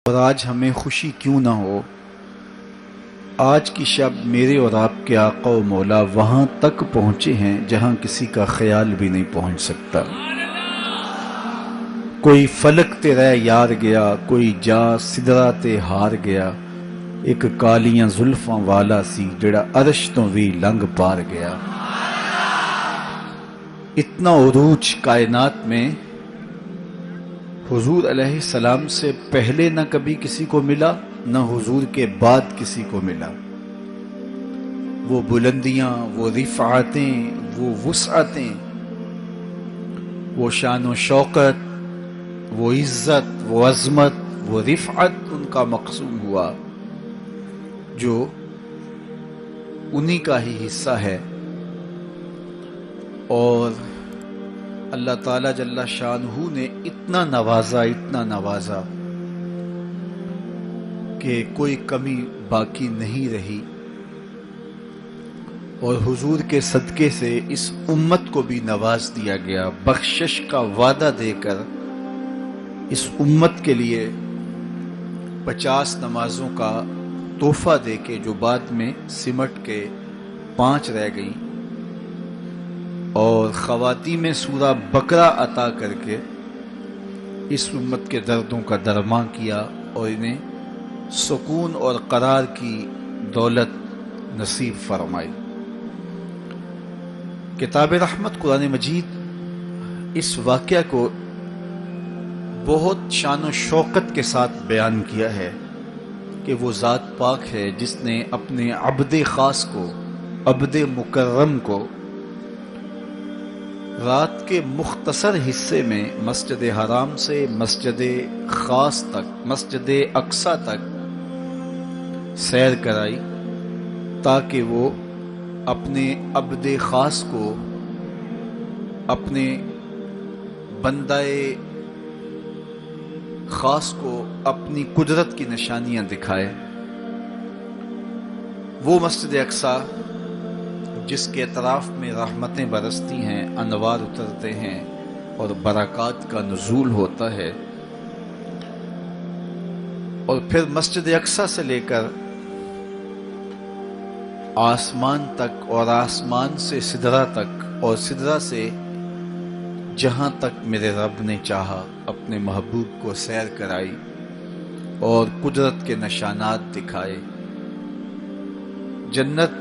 اور آج ہمیں خوشی کیوں نہ ہو، آج کی شب میرے اور آپ کے آقا و مولا وہاں تک پہنچے ہیں جہاں کسی کا خیال بھی نہیں پہنچ سکتا۔ کوئی فلک تے رہ یار گیا، کوئی جا سدرا تے ہار گیا، ایک کالیاں زلفاں والا سی جڑا عرش تو بھی لنگ پار گیا۔ اتنا عروج کائنات میں حضور علیہ السلام سے پہلے نہ کبھی کسی کو ملا، نہ حضور کے بعد کسی کو ملا۔ وہ بلندیاں، وہ رفعتیں، وہ وسعتیں، وہ شان و شوکت، وہ عزت، وہ عظمت، وہ رفعت ان کا مقسوم ہوا جو انہی کا ہی حصہ ہے۔ اور اللہ تعالیٰ جل شانہ نے اتنا نوازا کہ کوئی کمی باقی نہیں رہی، اور حضور کے صدقے سے اس امت کو بھی نواز دیا گیا، بخشش کا وعدہ دے کر اس امت کے لیے 50 نمازوں کا تحفہ دے کے جو بعد میں سمٹ کے 5 رہ گئیں، اور خواتین سورہ بقرہ عطا کر کے اس امت کے دردوں کا درمان کیا اور انہیں سکون اور قرار کی دولت نصیب فرمائی۔ کتاب رحمت قرآن مجید اس واقعہ کو بہت شان و شوکت کے ساتھ بیان کیا ہے کہ وہ ذات پاک ہے جس نے اپنے عبد خاص کو، عبد مکرم کو رات کے مختصر حصے میں مسجد حرام سے مسجد خاص تک، مسجد اقصی تک سیر کرائی، تاکہ وہ اپنے عبد خاص کو، اپنے بندہ خاص کو اپنی قدرت کی نشانیاں دکھائے۔ وہ مسجد اقصی جس کے اطراف میں رحمتیں برستی ہیں، انوار اترتے ہیں اور برکات کا نزول ہوتا ہے، اور پھر مسجد اقصی سے لے کر آسمان تک، اور آسمان سے سدرہ تک، اور سدرہ سے جہاں تک میرے رب نے چاہا اپنے محبوب کو سیر کرائی اور قدرت کے نشانات دکھائے۔ جنت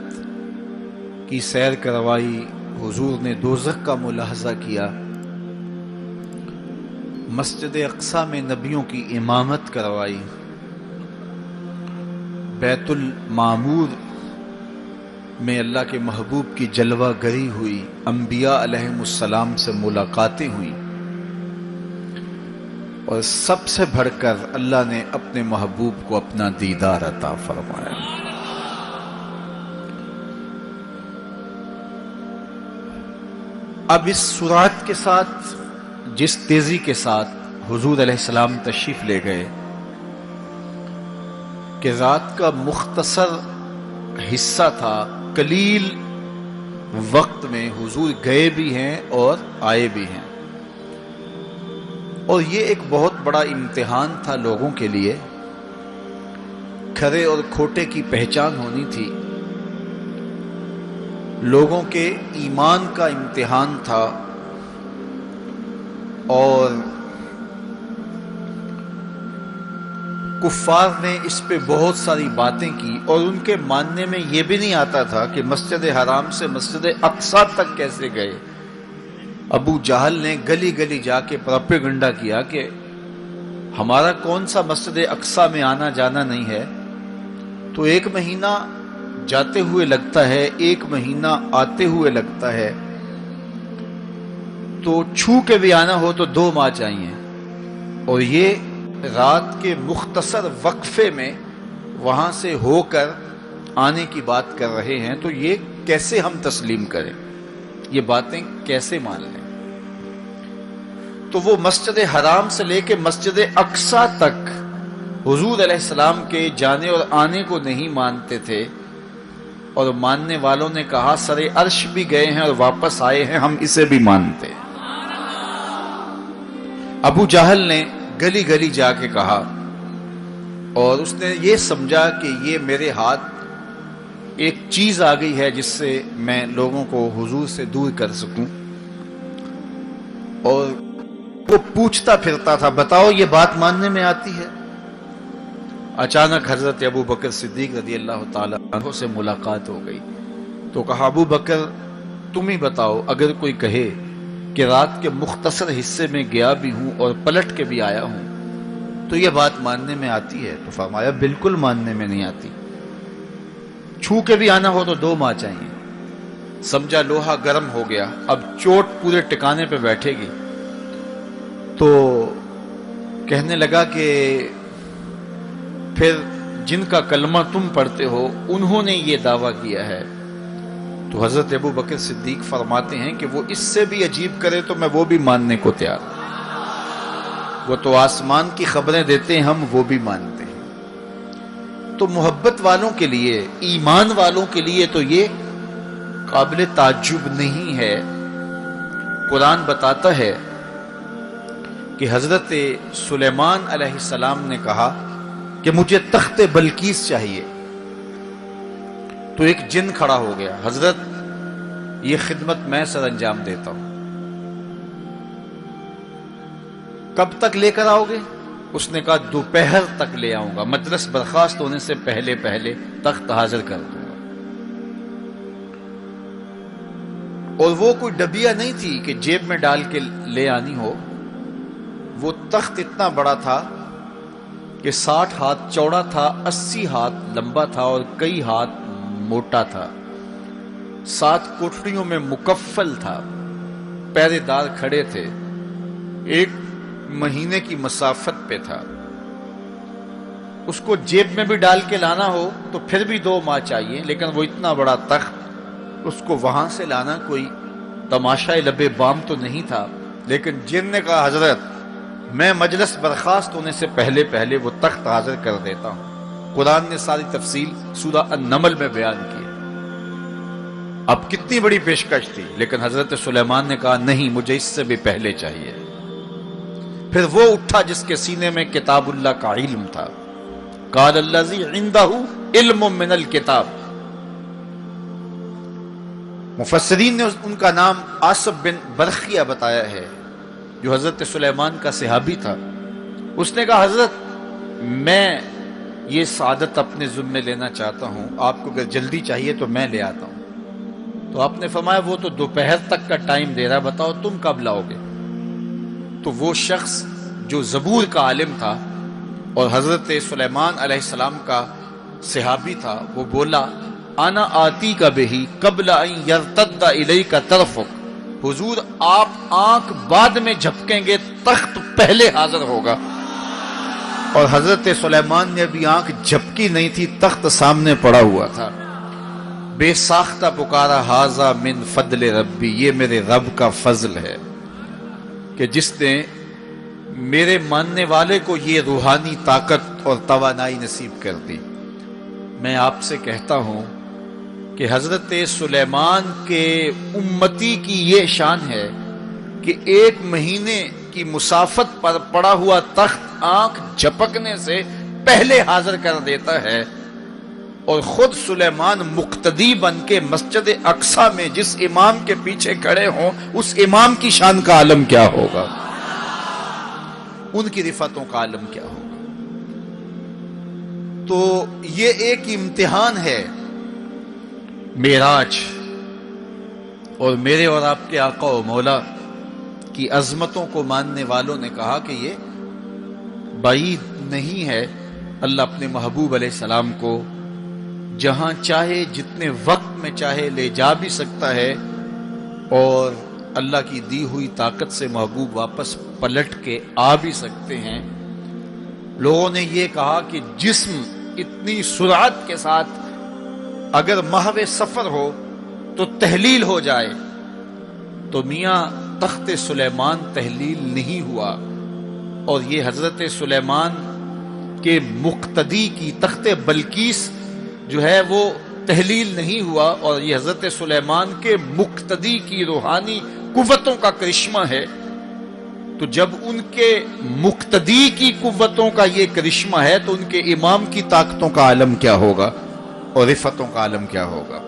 کی سیر کروائی، حضور نے دوزخ کا ملاحظہ کیا، مسجد اقصی میں نبیوں کی امامت کروائی، بیت المعمور میں اللہ کے محبوب کی جلوہ گری ہوئی، انبیاء علیہم السلام سے ملاقاتیں ہوئیں، اور سب سے بڑھ کر اللہ نے اپنے محبوب کو اپنا دیدار عطا فرمایا۔ اب اس سرعت کے ساتھ، جس تیزی کے ساتھ حضور علیہ السلام تشریف لے گئے کہ رات کا مختصر حصہ تھا، قلیل وقت میں حضور گئے بھی ہیں اور آئے بھی ہیں، اور یہ ایک بہت بڑا امتحان تھا لوگوں کے لیے۔ کھرے اور کھوٹے کی پہچان ہونی تھی، لوگوں کے ایمان کا امتحان تھا، اور کفار نے اس پہ بہت ساری باتیں کی، اور ان کے ماننے میں یہ بھی نہیں آتا تھا کہ مسجد حرام سے مسجد اقصی تک کیسے گئے۔ ابو جہل نے گلی گلی جا کے پروپیگنڈا کیا کہ ہمارا کون سا مسجد اقصی میں آنا جانا نہیں ہے، تو 1 مہینہ جاتے ہوئے لگتا ہے، 1 مہینہ آتے ہوئے لگتا ہے، تو چھو کے بھی آنا ہو تو 2 ماہ چاہیے، اور یہ رات کے مختصر وقفے میں وہاں سے ہو کر آنے کی بات کر رہے ہیں، تو یہ کیسے ہم تسلیم کریں، یہ باتیں کیسے مان لیں؟ تو وہ مسجد حرام سے لے کے مسجد اقصی تک حضور علیہ السلام کے جانے اور آنے کو نہیں مانتے تھے، اور ماننے والوں نے کہا سر عرش بھی گئے ہیں اور واپس آئے ہیں، ہم اسے بھی مانتے ہیں۔ ابو جہل نے گلی گلی جا کے کہا اور اس نے یہ سمجھا کہ یہ میرے ہاتھ ایک چیز آ گئی ہے جس سے میں لوگوں کو حضور سے دور کر سکوں، اور وہ پوچھتا پھرتا تھا بتاؤ یہ بات ماننے میں آتی ہے؟ اچانک حضرت ابو بکر صدیق رضی اللہ تعالی عنہ سے ملاقات ہو گئی تو کہا ابو بکر تم ہی بتاؤ، اگر کوئی کہے کہ رات کے مختصر حصے میں گیا بھی ہوں اور پلٹ کے بھی آیا ہوں تو یہ بات ماننے میں آتی ہے؟ تو فرمایا بالکل ماننے میں نہیں آتی، چھو کے بھی آنا ہو تو 2 ماہ چاہیے۔ سمجھا لوہا گرم ہو گیا، اب چوٹ پورے ٹکانے پہ بیٹھے گی، تو کہنے لگا کہ پھر جن کا کلمہ تم پڑھتے ہو انہوں نے یہ دعویٰ کیا ہے۔ تو حضرت ابو بکر صدیق فرماتے ہیں کہ وہ اس سے بھی عجیب کرے تو میں وہ بھی ماننے کو تیار ہوں، وہ تو آسمان کی خبریں دیتے ہیں، ہم وہ بھی مانتے ہیں۔ تو محبت والوں کے لیے، ایمان والوں کے لیے تو یہ قابل تعجب نہیں ہے۔ قرآن بتاتا ہے کہ حضرت سلیمان علیہ السلام نے کہا کہ مجھے تخت بلقیس چاہیے، تو ایک جن کھڑا ہو گیا، حضرت یہ خدمت میں سر انجام دیتا ہوں، کب تک لے کر آؤ گے؟ اس نے کہا دوپہر تک لے آؤں گا، مجلس برخاست ہونے سے پہلے پہلے تخت حاضر کر دوں گا۔ اور وہ کوئی ڈبیا نہیں تھی کہ جیب میں ڈال کے لے آنی ہو، وہ تخت اتنا بڑا تھا کہ 60 ہاتھ چوڑا تھا، 80 ہاتھ لمبا تھا اور کئی ہاتھ موٹا تھا، 7 کوٹھڑیوں میں مکفل تھا، پہرے دار کھڑے تھے، 1 مہینے کی مسافت پہ تھا۔ اس کو جیب میں بھی ڈال کے لانا ہو تو پھر بھی 2 ماہ چاہیے، لیکن وہ اتنا بڑا تخت، اس کو وہاں سے لانا کوئی تماشائے لبے بام تو نہیں تھا۔ لیکن جن نے کہا حضرت میں مجلس برخاست ہونے سے پہلے پہلے وہ تخت حاضر کر دیتا ہوں۔ قرآن نے ساری تفصیل سورہ النمل میں بیان کی۔ اب کتنی بڑی پیشکش تھی، لیکن حضرت سلیمان نے کہا نہیں، مجھے اس سے بھی پہلے چاہیے۔ پھر وہ اٹھا جس کے سینے میں کتاب اللہ کا علم تھا، قال الذی عندہ علم من الکتاب۔ مفسرین نے ان کا نام آصف بن برخیہ بتایا ہے، جو حضرت سلیمان کا صحابی تھا۔ اس نے کہا حضرت میں یہ سعادت اپنے ذمہ لینا چاہتا ہوں، آپ کو اگر جلدی چاہیے تو میں لے آتا ہوں۔ تو آپ نے فرمایا وہ تو دوپہر تک کا ٹائم دے رہا، بتاؤ تم کب لاؤ گے؟ تو وہ شخص جو زبور کا عالم تھا اور حضرت سلیمان علیہ السلام کا صحابی تھا، وہ بولا انا آتی کا بہی قبل ان یرتد الیک طرفک، حضور آپ آنکھ بعد میں جھپکیں گے، تخت پہلے حاضر ہوگا۔ اور حضرت سلیمان نے ابھی آنکھ جھپکی نہیں تھی، تخت سامنے پڑا ہوا تھا۔ بے ساختہ پکارا ھذا من فضل ربی، یہ میرے رب کا فضل ہے کہ جس نے میرے ماننے والے کو یہ روحانی طاقت اور توانائی نصیب کر دی۔ میں آپ سے کہتا ہوں کہ حضرت سلیمان کے امتی کی یہ شان ہے کہ 1 مہینے کی مسافت پر پڑا ہوا تخت آنکھ جھپکنے سے پہلے حاضر کر دیتا ہے، اور خود سلیمان مقتدی بن کے مسجد اقصی میں جس امام کے پیچھے کھڑے ہوں اس امام کی شان کا عالم کیا ہوگا، ان کی رفعتوں کا عالم کیا ہوگا۔ تو یہ ایک امتحان ہے معراج، اور میرے اور آپ کے آقا و مولا کی عظمتوں کو ماننے والوں نے کہا کہ یہ بعید نہیں ہے، اللہ اپنے محبوب علیہ السلام کو جہاں چاہے جتنے وقت میں چاہے لے جا بھی سکتا ہے، اور اللہ کی دی ہوئی طاقت سے محبوب واپس پلٹ کے آ بھی سکتے ہیں۔ لوگوں نے یہ کہا کہ جسم اتنی سرعت کے ساتھ اگر محو سفر ہو تو تحلیل ہو جائے، تو میاں تخت سلیمان تحلیل نہیں ہوا، اور یہ حضرت سلیمان کے مقتدی کی تخت بلقیس جو ہے وہ تحلیل نہیں ہوا، اور یہ حضرت سلیمان کے مقتدی کی روحانی قوتوں کا کرشمہ ہے تو جب ان کے مقتدی کی قوتوں کا یہ کرشمہ ہے تو ان کے امام کی طاقتوں کا عالم کیا ہوگا اور رفتوں کا عالم کیا ہوگا.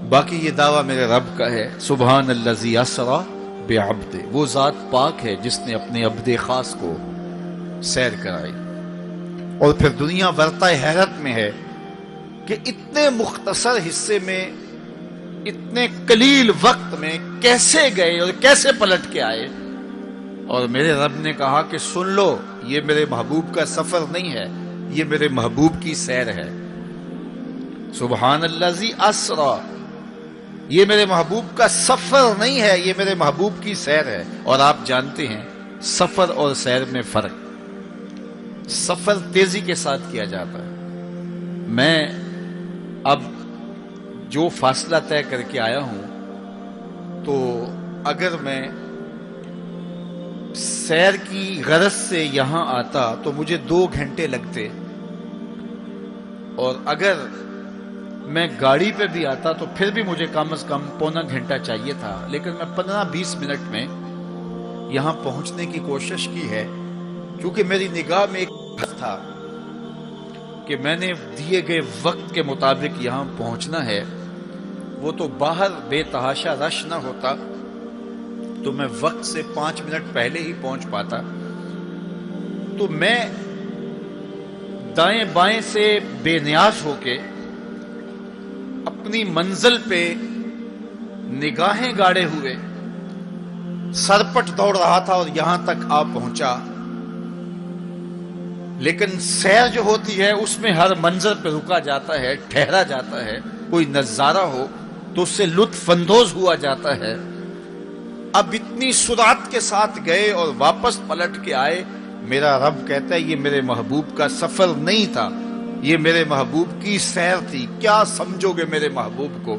باقی یہ دعویٰ میرے رب کا ہے، سبحان الذی اسری بعبدہ، وہ ذات پاک ہے جس نے اپنے عبد خاص کو سیر کرائی. اور پھر دنیا ورطہ حیرت میں ہے کہ اتنے مختصر حصے میں، اتنے قلیل وقت میں کیسے گئے اور کیسے پلٹ کے آئے. اور میرے رب نے کہا کہ سن لو، یہ میرے محبوب کا سفر نہیں ہے، یہ میرے محبوب کی سیر ہے. سبحان الذی اسری، یہ میرے محبوب کا سفر نہیں ہے، یہ میرے محبوب کی سیر ہے. اور آپ جانتے ہیں سفر اور سیر میں فرق. سفر تیزی کے ساتھ کیا جاتا ہے. میں اب جو فاصلہ طے کر کے آیا ہوں تو اگر میں سیر کی غرض سے یہاں آتا تو مجھے 2 گھنٹے لگتے، اور اگر میں گاڑی پہ بھی آتا تو پھر بھی مجھے کم از کم پونا گھنٹہ چاہیے تھا. لیکن میں 15-20 منٹ میں یہاں پہنچنے کی کوشش کی ہے، کیونکہ میری نگاہ میں ایک تھا کہ میں نے دیے گئے وقت کے مطابق یہاں پہنچنا ہے. وہ تو باہر بے تحاشا رش نہ ہوتا تو میں وقت سے 5 منٹ پہلے ہی پہنچ پاتا. تو میں دائیں بائیں سے بے نیاز ہو کے اپنی منزل پہ نگاہیں گاڑے ہوئے سرپٹ دوڑ رہا تھا اور یہاں تک آ پہنچا. لیکن سیر جو ہوتی ہے اس میں ہر منظر پہ رکا جاتا ہے، ٹھہرا جاتا ہے، کوئی نظارہ ہو تو اس سے لطف اندوز ہوا جاتا ہے. اب اتنی سرعت کے ساتھ گئے اور واپس پلٹ کے آئے. میرا رب کہتا ہے یہ میرے محبوب کا سفر نہیں تھا، یہ میرے محبوب کی سیر تھی. کیا سمجھو گے میرے محبوب کو؟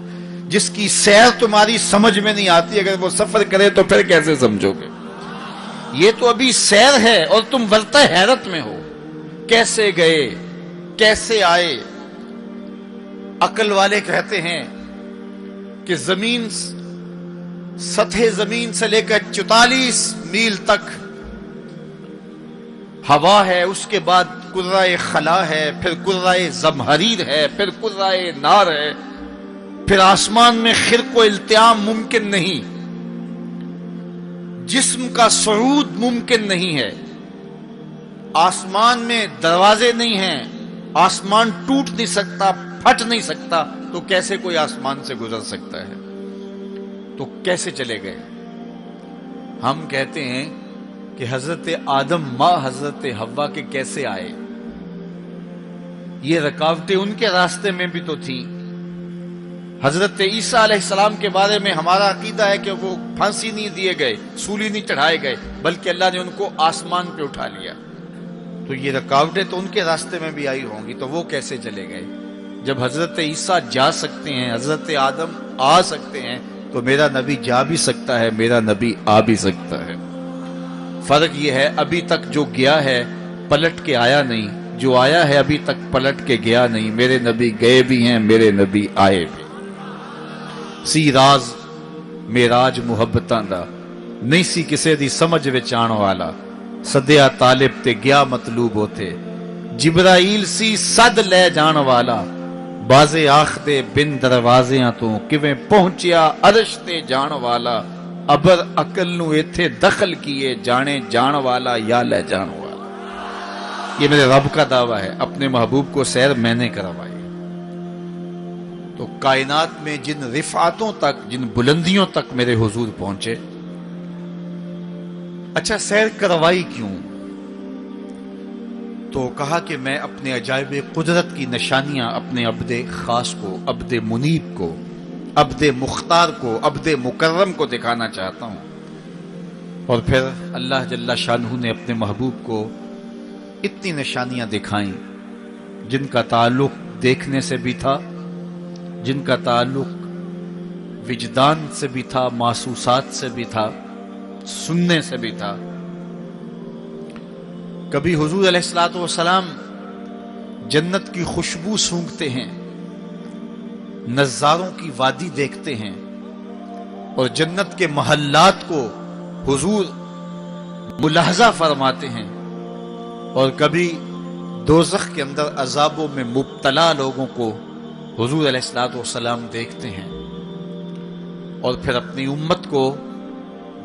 جس کی سیر تمہاری سمجھ میں نہیں آتی، اگر وہ سفر کرے تو پھر کیسے سمجھو گے؟ یہ تو ابھی سیر ہے اور تم ورطہ حیرت میں ہو. کیسے گئے، کیسے آئے؟ عقل والے کہتے ہیں کہ زمین، سطح زمین سے لے کر 44 میل تک ہوا ہے، اس کے بعد کرۂ خلا ہے، پھر کرۂ زمہریر ہے، پھر کرۂ نار ہے، پھر آسمان میں خرق و التیام ممکن نہیں، جسم کا صعود ممکن نہیں ہے، آسمان میں دروازے نہیں ہیں، آسمان ٹوٹ نہیں سکتا، پھٹ نہیں سکتا، تو کیسے کوئی آسمان سے گزر سکتا ہے؟ تو کیسے چلے گئے؟ ہم کہتے ہیں کہ حضرت آدم ماں حضرت حوا کے کیسے آئے؟ یہ رکاوٹیں ان کے راستے میں بھی تو تھیں. حضرت عیسیٰ علیہ السلام کے بارے میں ہمارا عقیدہ ہے کہ وہ پھانسی نہیں دیے گئے، سولی نہیں چڑھائے گئے، بلکہ اللہ نے ان کو آسمان پہ اٹھا لیا. تو یہ رکاوٹیں تو ان کے راستے میں بھی آئی ہوں گی، تو وہ کیسے چلے گئے؟ جب حضرت عیسیٰ جا سکتے ہیں، حضرت آدم آ سکتے ہیں، تو میرا نبی جا بھی سکتا ہے، میرا نبی آ بھی سکتا ہے. فرق یہ ہے ابھی تک جو گیا ہے پلٹ کے آیا نہیں، جو آیا ہے ابھی تک پلٹ کے گیا نہیں. میرے نبی گئے بھی ہیں، میرے نبی آئے بھی. سی راز معراج محبتاں دا نہیں سی کسے دی سمجھ وچ آن والا، سدیا طالب تے گیا مطلوب ہوتے، جبرائیل سی صد لے جان والا، بازے آخدے بن دروازیاں تو کیویں پہنچیا عرش تے جان والا، ابر عقل نو ایتھے دخل کیے جانے جان والا یا لے جان والا. یہ میرے رب کا دعویٰ ہے، اپنے محبوب کو سیر میں نے کروائی. تو کائنات میں جن رفعتوں تک، جن بلندیوں تک میرے حضور پہنچے. اچھا سیر کروائی کیوں؟ تو کہا کہ میں اپنے عجائب قدرت کی نشانیاں اپنے عبد خاص کو، عبد منیب کو، عبد مختار کو، عبد مکرم کو دکھانا چاہتا ہوں. اور پھر اللہ جل شانہ نے اپنے محبوب کو اتنی نشانیاں دکھائیں جن کا تعلق دیکھنے سے بھی تھا، جن کا تعلق وجدان سے بھی تھا، محسوسات سے بھی تھا، سننے سے بھی تھا. کبھی حضور علیہ الصلوۃ والسلام جنت کی خوشبو سونگھتے ہیں، نظاروں کی وادی دیکھتے ہیں، اور جنت کے محلات کو حضور ملاحظہ فرماتے ہیں اور کبھی دوزخ کے اندر عذابوں میں مبتلا لوگوں کو حضور علیہ الصلوۃ والسلام دیکھتے ہیں، اور پھر اپنی امت کو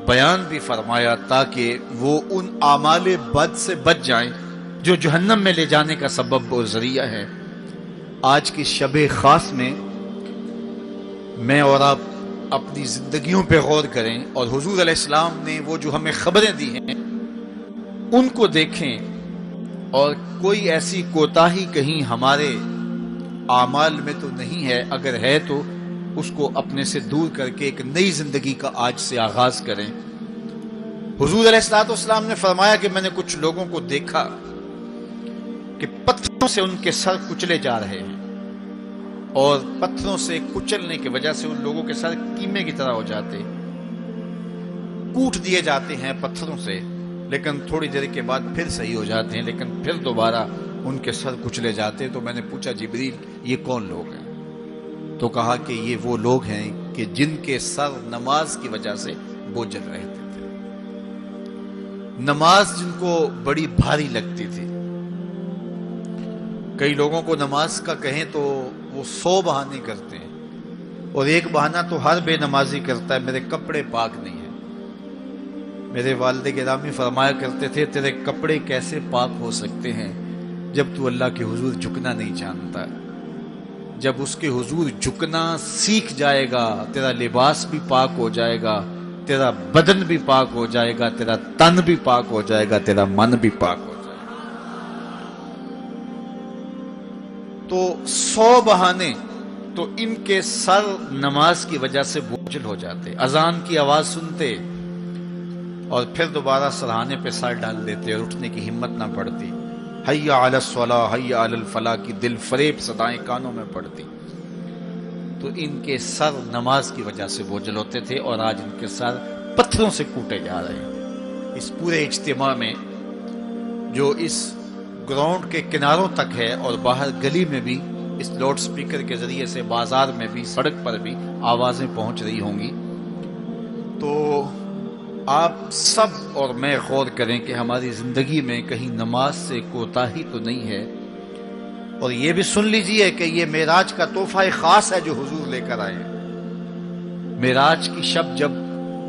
بیان بھی فرمایا تاکہ وہ ان اعمال بد سے بچ جائیں جو جہنم میں لے جانے کا سبب اور ذریعہ ہے۔ آج کی شب خاص میں اور آپ اپنی زندگیوں پہ غور کریں اور حضور علیہ السلام نے وہ جو ہمیں خبریں دی ہیں ان کو دیکھیں، اور کوئی ایسی کوتاہی کہیں ہمارے اعمال میں تو نہیں ہے، اگر ہے تو اس کو اپنے سے دور کر کے ایک نئی زندگی کا آج سے آغاز کریں۔ حضور علیہ الصلوۃ والسلام نے فرمایا کہ میں نے کچھ لوگوں کو دیکھا کہ پتھروں سے ان کے سر کچلے جا رہے ہیں، اور پتھروں سے کچلنے کی وجہ سے ان لوگوں کے سر کیمے کی طرح ہو جاتے، کوٹ دیے جاتے ہیں پتھروں سے، لیکن تھوڑی دیر کے بعد پھر صحیح ہو جاتے ہیں، لیکن پھر دوبارہ ان کے سر کچلے جاتے۔ تو میں نے پوچھا جبریل یہ کون لوگ ہیں؟ تو کہا کہ یہ وہ لوگ ہیں کہ جن کے سر نماز کی وجہ سے بوجھل رہتے تھے، نماز جن کو بڑی بھاری لگتی تھی۔ کئی لوگوں کو نماز کا کہیں تو وہ 100 بہانے کرتے ہیں، اور ایک بہانہ تو ہر بے نمازی کرتا ہے، میرے کپڑے پاک نہیں ہیں۔ میرے والد گرامی فرمایا کرتے تھے تیرے کپڑے کیسے پاک ہو سکتے ہیں جب تو اللہ کے حضور جھکنا نہیں جانتا؟ جب اس کے حضور جھکنا سیکھ جائے گا تیرا لباس بھی پاک ہو جائے گا، تیرا بدن بھی پاک ہو جائے گا، تیرا تن بھی پاک ہو جائے گا، تیرا من بھی پاک ہو جائے گا۔ تو 100 بہانے تو ان کے سر نماز کی وجہ سے بوجھل ہو جاتے، اذان کی آواز سنتے اور پھر دوبارہ سرہانے پہ سر ڈال دیتے اور اٹھنے کی ہمت نہ پڑتی۔ حی علی الصلاۃ حی علی الفلاح کی دل فریب صدائیں کانوں میں پڑتی۔ تو ان کے سر نماز کی وجہ سے بوجھل ہوتے تھے، اور آج ان کے سر پتھروں سے کوٹے جا رہے ہیں۔ اس پورے اجتماع میں جو اس گراؤنڈ کے کناروں تک ہے اور باہر گلی میں بھی اس لاؤڈ سپیکر کے ذریعے سے، بازار میں بھی، سڑک پر بھی آوازیں پہنچ رہی ہوں گی، تو آپ سب اور میں غور کریں کہ ہماری زندگی میں کہیں نماز سے کوتاہی تو نہیں ہے، اور یہ بھی سن لیجئے کہ یہ معراج کا تحفہ خاص ہے جو حضور لے کر آئے ہیں۔ معراج کی شب جب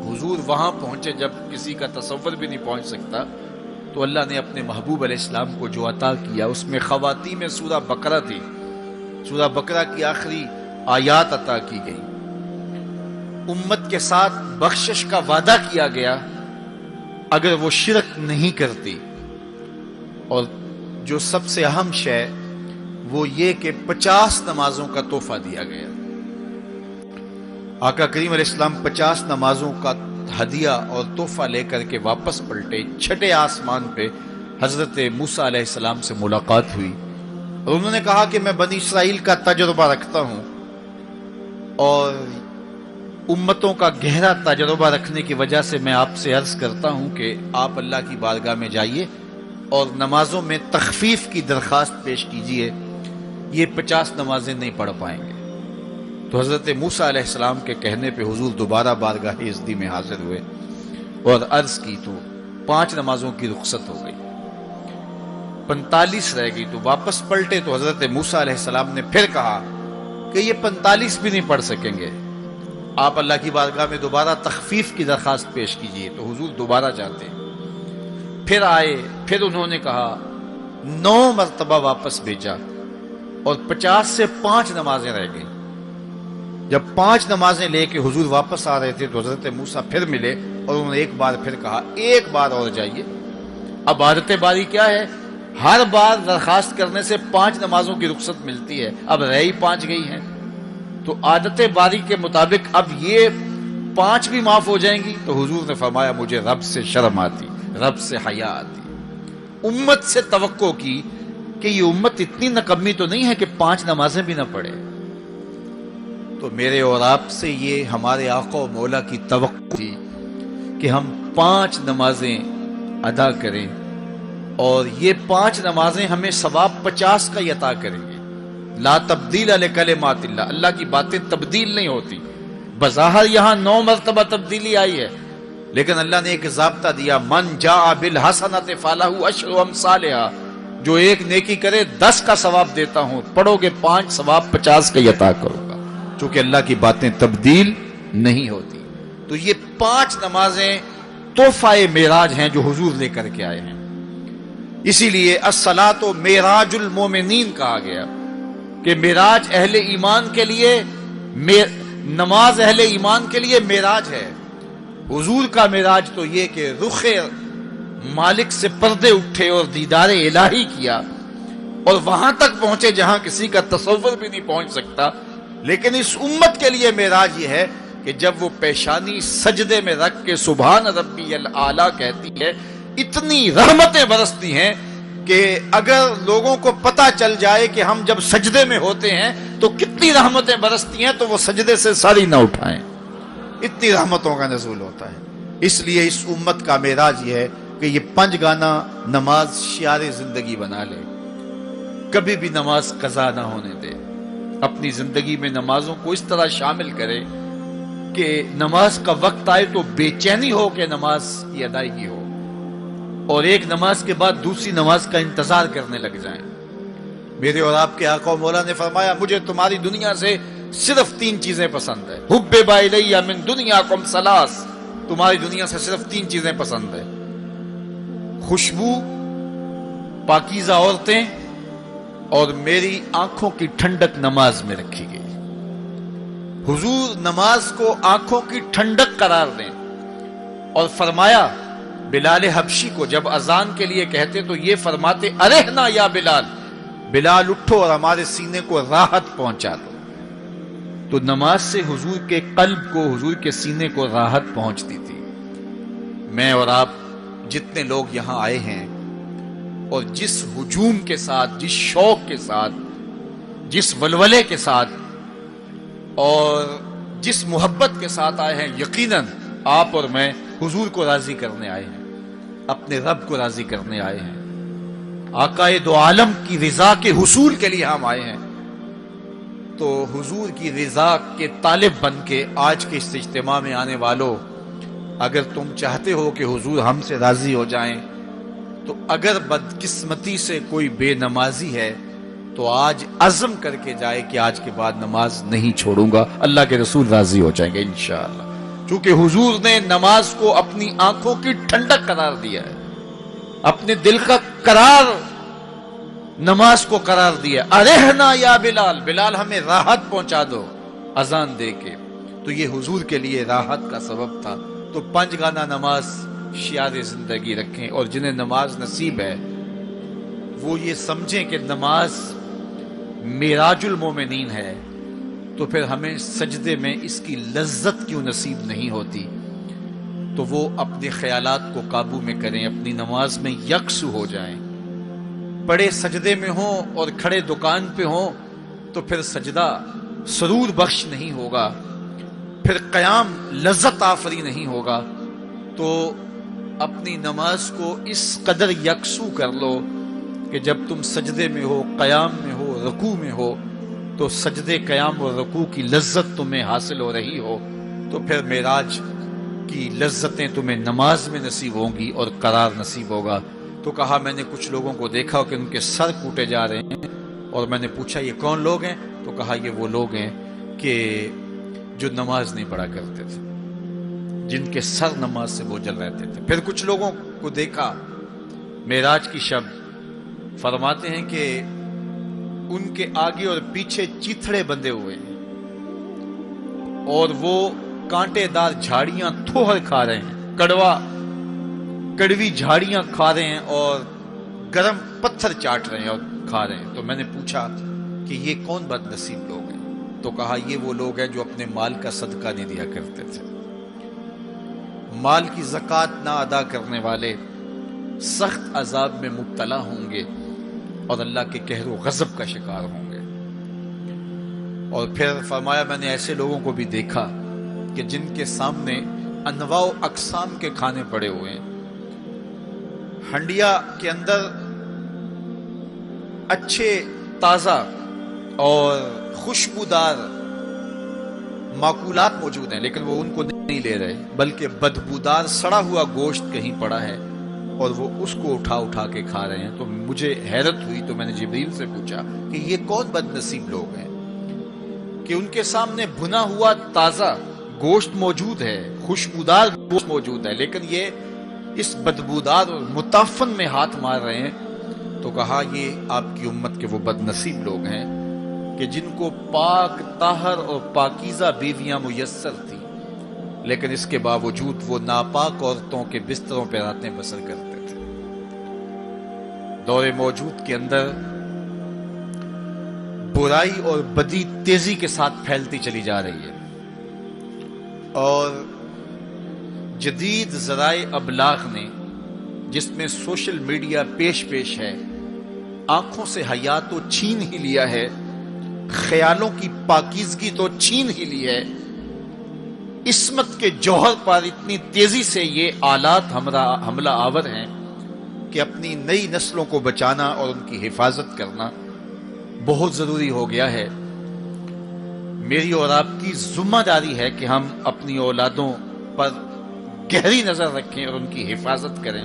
حضور وہاں پہنچے، جب کسی کا تصور بھی نہیں پہنچ سکتا، تو اللہ نے اپنے محبوب علیہ السلام کو جو عطا کیا اس میں خواتین میں سورہ بقرہ تھی، سورہ بقرہ کی آخری آیات عطا کی گئی، امت کے ساتھ بخشش کا وعدہ کیا گیا اگر وہ شرک نہیں کرتی، اور جو سب سے اہم شے وہ یہ کہ 50 نمازوں کا تحفہ دیا گیا۔ آقا کریم علیہ السلام 50 نمازوں کا ہدیہ اور تحفہ لے کر کے واپس پلٹے۔ چھٹے آسمان پہ حضرت موسیٰ علیہ السلام سے ملاقات ہوئی، اور انہوں نے کہا کہ میں بنی اسرائیل کا تجربہ رکھتا ہوں، اور امتوں کا گہرا تجربہ رکھنے کی وجہ سے میں آپ سے عرض کرتا ہوں کہ آپ اللہ کی بارگاہ میں جائیے اور نمازوں میں تخفیف کی درخواست پیش کیجیے، یہ 50 نمازیں نہیں پڑھ پائیں گے۔ تو حضرت موسیٰ علیہ السلام کے کہنے پہ حضور دوبارہ بارگاہ عزتی میں حاضر ہوئے اور عرض کی، تو 5 نمازوں کی رخصت ہو گئی، 45 رہ گئی، تو واپس پلٹے تو حضرت موسیٰ علیہ السلام نے پھر کہا کہ یہ 45 بھی نہیں پڑھ سکیں گے، آپ اللہ کی بارگاہ میں دوبارہ تخفیف کی درخواست پیش کیجیے۔ تو حضور دوبارہ جاتے، پھر آئے، پھر انہوں نے کہا، 9 مرتبہ واپس بھیجا، اور 50 سے 5 نمازیں رہ گئیں۔ جب 5 نمازیں لے کے حضور واپس آ رہے تھے تو حضرت موسیٰ پھر ملے، اور انہوں نے ایک بار پھر کہا، ایک بار اور جائیے۔ اب عادت باری کیا ہے، ہر بار درخواست کرنے سے 5 نمازوں کی رخصت ملتی ہے، اب رہ ہی 5 گئی ہیں، تو عادت باری کے مطابق اب یہ 5 بھی معاف ہو جائیں گی۔ تو حضور نے فرمایا، مجھے رب سے شرم آتی، رب سے حیا آتی۔ امت سے توقع کی کہ یہ امت اتنی نکمی تو نہیں ہے کہ 5 نمازیں بھی نہ پڑھے۔ تو میرے اور آپ سے یہ ہمارے آقا و مولا کی توقع تھی کہ ہم 5 نمازیں ادا کریں، اور یہ 5 نمازیں ہمیں ثواب 50 کا ہی عطا کریں گے۔ لا تبدیل لکلمات اللہ، اللہ کی باتیں تبدیل نہیں ہوتی۔ بظاہر یہاں 9 مرتبہ تبدیلی آئی ہے، لیکن اللہ نے ایک ضابطہ دیا، من جاء بالحسنۃ فلہ عشر امثالھا، جو ایک نیکی کرے 10 کا ثواب دیتا ہوں، پڑھو گے 5 ثواب 50 کا عطا کروں گا، چونکہ اللہ کی باتیں تبدیل نہیں ہوتی۔ تو یہ 5 نمازیں تحفہ معراج ہیں جو حضور لے کر کے آئے ہیں، اسی لیے الصلاۃ معراج المومنین کہا گیا کہ معراج اہل ایمان کے لیے، نماز اہل ایمان کے لیے معراج ہے۔ حضور کا معراج تو یہ کہ رخ مالک سے پردے اٹھے اور دیدار الہی کیا اور وہاں تک پہنچے جہاں کسی کا تصور بھی نہیں پہنچ سکتا۔ لیکن اس امت کے لیے معراج یہ ہے کہ جب وہ پیشانی سجدے میں رکھ کے سبحان ربی الاعلیٰ کہتی ہے، اتنی رحمتیں برستی ہیں کہ اگر لوگوں کو پتہ چل جائے کہ ہم جب سجدے میں ہوتے ہیں تو کتنی رحمتیں برستی ہیں تو وہ سجدے سے ساری نہ اٹھائیں، اتنی رحمتوں کا نزول ہوتا ہے۔ اس لیے اس امت کا معراج یہ ہے کہ یہ 5 گانا نماز شعار زندگی بنا لے، کبھی بھی نماز قضا نہ ہونے دے، اپنی زندگی میں نمازوں کو اس طرح شامل کرے کہ نماز کا وقت آئے تو بے چینی ہو کہ نماز کی ادائیگی ہو، اور ایک نماز کے بعد دوسری نماز کا انتظار کرنے لگ جائیں۔ میرے اور آپ کے آقا و مولا نے فرمایا، مجھے تمہاری دنیا سے صرف 3 چیزیں پسند ہے، حبب الی من دنیاکم ثلاث، تمہاری دنیا سے صرف 3 چیزیں پسند ہے، خوشبو، پاکیزہ عورتیں، اور میری آنکھوں کی ٹھنڈک نماز میں رکھی گئی۔ حضور نماز کو آنکھوں کی ٹھنڈک قرار دیں، اور فرمایا بلال حبشی کو جب اذان کے لیے کہتے تو یہ فرماتے، ارحنا یا بلال، بلال اٹھو اور ہمارے سینے کو راحت پہنچا دو۔ تو نماز سے حضور کے قلب کو، حضور کے سینے کو راحت پہنچتی تھی۔ میں اور آپ جتنے لوگ یہاں آئے ہیں اور جس ہجوم کے ساتھ، جس شوق کے ساتھ، جس ولولے کے ساتھ اور جس محبت کے ساتھ آئے ہیں، یقیناً آپ اور میں حضور کو راضی کرنے آئے ہیں، اپنے رب کو راضی کرنے آئے ہیں، آقائے دو عالم کی رضا کے حصول کے لیے ہم آئے ہیں۔ تو حضور کی رضا کے طالب بن کے آج کے اس اجتماع میں آنے والوں، اگر تم چاہتے ہو کہ حضور ہم سے راضی ہو جائیں، تو اگر بدقسمتی سے کوئی بے نمازی ہے تو آج عزم کر کے جائے کہ آج کے بعد نماز نہیں چھوڑوں گا، اللہ کے رسول راضی ہو جائیں گے انشاءاللہ، چونکہ حضور نے نماز کو اپنی آنکھوں کی ٹھنڈک قرار دیا ہے، اپنے دل کا قرار نماز کو قرار دیا۔ ارحنا یا بلال، بلال ہمیں راحت پہنچا دو اذان دے کے، تو یہ حضور کے لیے راحت کا سبب تھا۔ تو 5 گانا نماز شعار زندگی رکھیں، اور جنہیں نماز نصیب ہے وہ یہ سمجھیں کہ نماز معراج المومنین ہے، تو پھر ہمیں سجدے میں اس کی لذت کیوں نصیب نہیں ہوتی؟ تو وہ اپنے خیالات کو قابو میں کریں، اپنی نماز میں یکسو ہو جائیں، پڑے سجدے میں ہوں اور کھڑے دکان پہ ہوں تو پھر سجدہ سرور بخش نہیں ہوگا، پھر قیام لذت آفری نہیں ہوگا۔ تو اپنی نماز کو اس قدر یکسو کر لو کہ جب تم سجدے میں ہو، قیام میں ہو، رکوع میں ہو، تو سجدے، قیام اور رکوع کی لذت تمہیں حاصل ہو رہی ہو، تو پھر معراج کی لذتیں تمہیں نماز میں نصیب ہوں گی اور قرار نصیب ہوگا۔ تو کہا میں نے کچھ لوگوں کو دیکھا کہ ان کے سر کوٹے جا رہے ہیں، اور میں نے پوچھا یہ کون لوگ ہیں؟ تو کہا یہ وہ لوگ ہیں کہ جو نماز نہیں پڑھا کرتے تھے، جن کے سر نماز سے بوجھل رہتے تھے۔ پھر کچھ لوگوں کو دیکھا معراج کی شب، فرماتے ہیں کہ ان کے آگے اور پیچھے چیتھڑے بندھے ہوئے ہیں، اور وہ کانٹے دار جھاڑیاں تھوہر کھا رہے ہیں، کڑوی جھاڑیاں کھا رہے ہیں، اور گرم پتھر چاٹ رہے ہیں اور کھا رہے ہیں۔ تو میں نے پوچھا کہ یہ کون بد نصیب لوگ ہیں؟ تو کہا یہ وہ لوگ ہیں جو اپنے مال کا صدقہ نہیں دیا کرتے تھے، مال کی زکوٰۃ نہ ادا کرنے والے سخت عذاب میں مبتلا ہوں گے اور اللہ کے قہر و غضب کا شکار ہوں گے۔ اور پھر فرمایا میں نے ایسے لوگوں کو بھی دیکھا کہ جن کے سامنے انواع و اقسام کے کھانے پڑے ہوئے ہیں، ہنڈیا کے اندر اچھے تازہ اور خوشبودار معقولات موجود ہیں لیکن وہ ان کو نہیں لے رہے، بلکہ بدبودار سڑا ہوا گوشت کہیں پڑا ہے اور وہ اس کو اٹھا اٹھا کے کھا رہے ہیں۔ تو مجھے حیرت ہوئی، تو میں نے جبریل سے پوچھا کہ یہ کون بد نصیب لوگ ہیں کہ ان کے سامنے بھنا ہوا تازہ گوشت موجود ہے، خوشبودار گوشت موجود ہے، لیکن یہ اس بدبودار اور متعفن میں ہاتھ مار رہے ہیں۔ تو کہا یہ آپ کی امت کے وہ بد نصیب لوگ ہیں کہ جن کو پاک طاہر اور پاکیزہ بیویاں میسر تھی، لیکن اس کے باوجود وہ ناپاک عورتوں کے بستروں پہ راتیں بسر کرتے تھے۔ دور موجود کے اندر برائی اور بدی تیزی کے ساتھ پھیلتی چلی جا رہی ہے، اور جدید ذرائع ابلاغ نے، جس میں سوشل میڈیا پیش ہے، آنکھوں سے حیا تو چھین ہی لیا ہے، خیالوں کی پاکیزگی تو چھین ہی لی ہے، عصمت کے جوہر پر اتنی تیزی سے یہ آلات حملہ آور ہیں کہ اپنی نئی نسلوں کو بچانا اور ان کی حفاظت کرنا بہت ضروری ہو گیا ہے۔ میری اور آپ کی ذمہ داری ہے کہ ہم اپنی اولادوں پر گہری نظر رکھیں اور ان کی حفاظت کریں،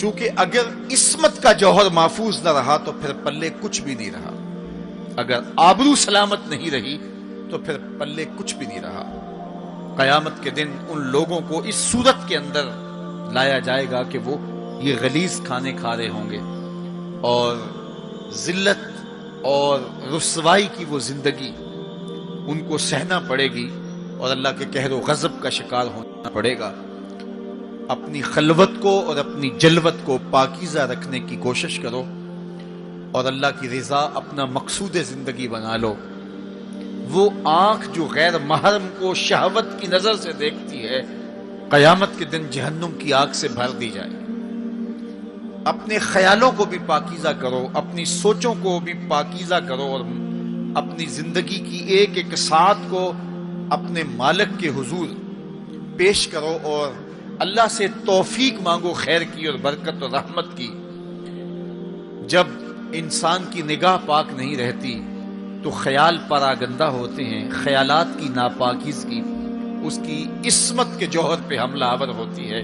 چونکہ اگر عصمت کا جوہر محفوظ نہ رہا تو پھر پلے کچھ بھی نہیں رہا، اگر آبرو سلامت نہیں رہی تو پھر پلے کچھ بھی نہیں رہا۔ قیامت کے دن ان لوگوں کو اس صورت کے اندر لایا جائے گا کہ وہ یہ غلیظ کھانے کھا رہے ہوں گے، اور ذلت اور رسوائی کی وہ زندگی ان کو سہنا پڑے گی، اور اللہ کے قہر و غضب کا شکار ہونا پڑے گا۔ اپنی خلوت کو اور اپنی جلوت کو پاکیزہ رکھنے کی کوشش کرو، اور اللہ کی رضا اپنا مقصود زندگی بنا لو۔ وہ آنکھ جو غیر محرم کو شہوت کی نظر سے دیکھتی ہے، قیامت کے دن جہنم کی آگ سے بھر دی جائے۔ اپنے خیالوں کو بھی پاکیزہ کرو، اپنی سوچوں کو بھی پاکیزہ کرو، اور اپنی زندگی کی ایک ایک ساعت کو اپنے مالک کے حضور پیش کرو، اور اللہ سے توفیق مانگو خیر کی اور برکت اور رحمت کی۔ جب انسان کی نگاہ پاک نہیں رہتی تو خیال پراگندہ ہوتے ہیں، خیالات کی ناپاکیزگی اس کی عصمت کے جوہر پہ حملہ آور ہوتی ہے،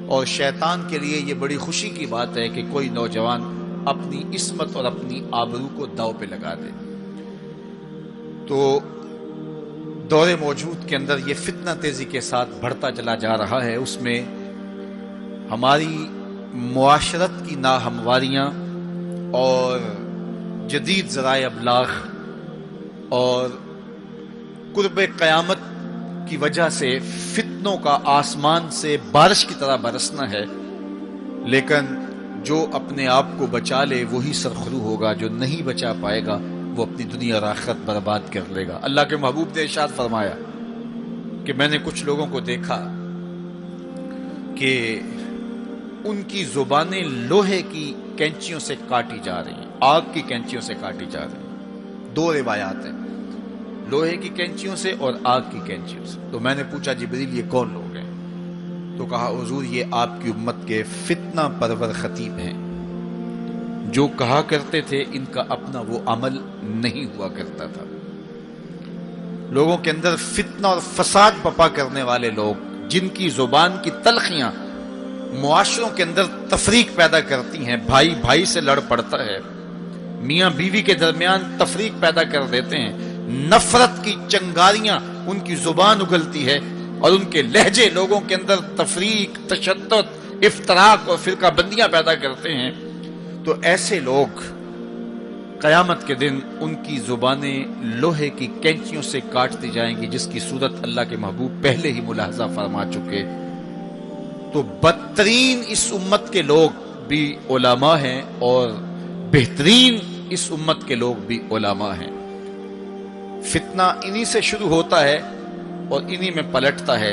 اور شیطان کے لیے یہ بڑی خوشی کی بات ہے کہ کوئی نوجوان اپنی عصمت اور اپنی آبرو کو داؤ پہ لگا دے۔ تو دور موجود کے اندر یہ فتنہ تیزی کے ساتھ بڑھتا چلا جا رہا ہے، اس میں ہماری معاشرت کی ناہمواریاں اور جدید ذرائع ابلاغ اور قرب قیامت کی وجہ سے فتنوں کا آسمان سے بارش کی طرح برسنا ہے، لیکن جو اپنے آپ کو بچا لے وہی سرخرو ہوگا، جو نہیں بچا پائے گا وہ اپنی دنیا اور آخرت برباد کر لے گا۔ اللہ کے محبوب نے ارشاد فرمایا کہ میں نے کچھ لوگوں کو دیکھا کہ ان کی زبانیں لوہے کی کینچیوں سے کاٹی جا رہی ہیں، آگ کی کینچیوں سے کاٹی جا رہی ہیں۔ دو روایات ہیں، لوہے کی کینچیوں سے اور آگ کی کینچیوں سے۔ تو میں نے پوچھا جبریل یہ کون لوگ ہیں؟ تو کہا حضور یہ آپ کی امت کے فتنہ پرور خطیب ہیں، جو کہا کرتے تھے ان کا اپنا وہ عمل نہیں ہوا کرتا تھا۔ لوگوں کے اندر فتنہ اور فساد بپا کرنے والے لوگ، جن کی زبان کی تلخیاں معاشروں کے اندر تفریق پیدا کرتی ہیں، بھائی بھائی سے لڑ پڑتا ہے، میاں بیوی کے درمیان تفریق پیدا کر دیتے ہیں، نفرت کی چنگاریاں ان کی زبان اگلتی ہے، اور ان کے لہجے لوگوں کے اندر تفریق، تشدد، افتراق اور فرقہ بندیاں پیدا کرتے ہیں۔ تو ایسے لوگ قیامت کے دن ان کی زبانیں لوہے کی کینچیوں سے کاٹتی جائیں گی، جس کی صورت اللہ کے محبوب پہلے ہی ملاحظہ فرما چکے۔ تو بدترین اس امت کے لوگ بھی علماء ہیں، اور بہترین اس امت کے لوگ بھی علماء ہیں۔ فتنہ انہی سے شروع ہوتا ہے اور انہی میں پلٹتا ہے۔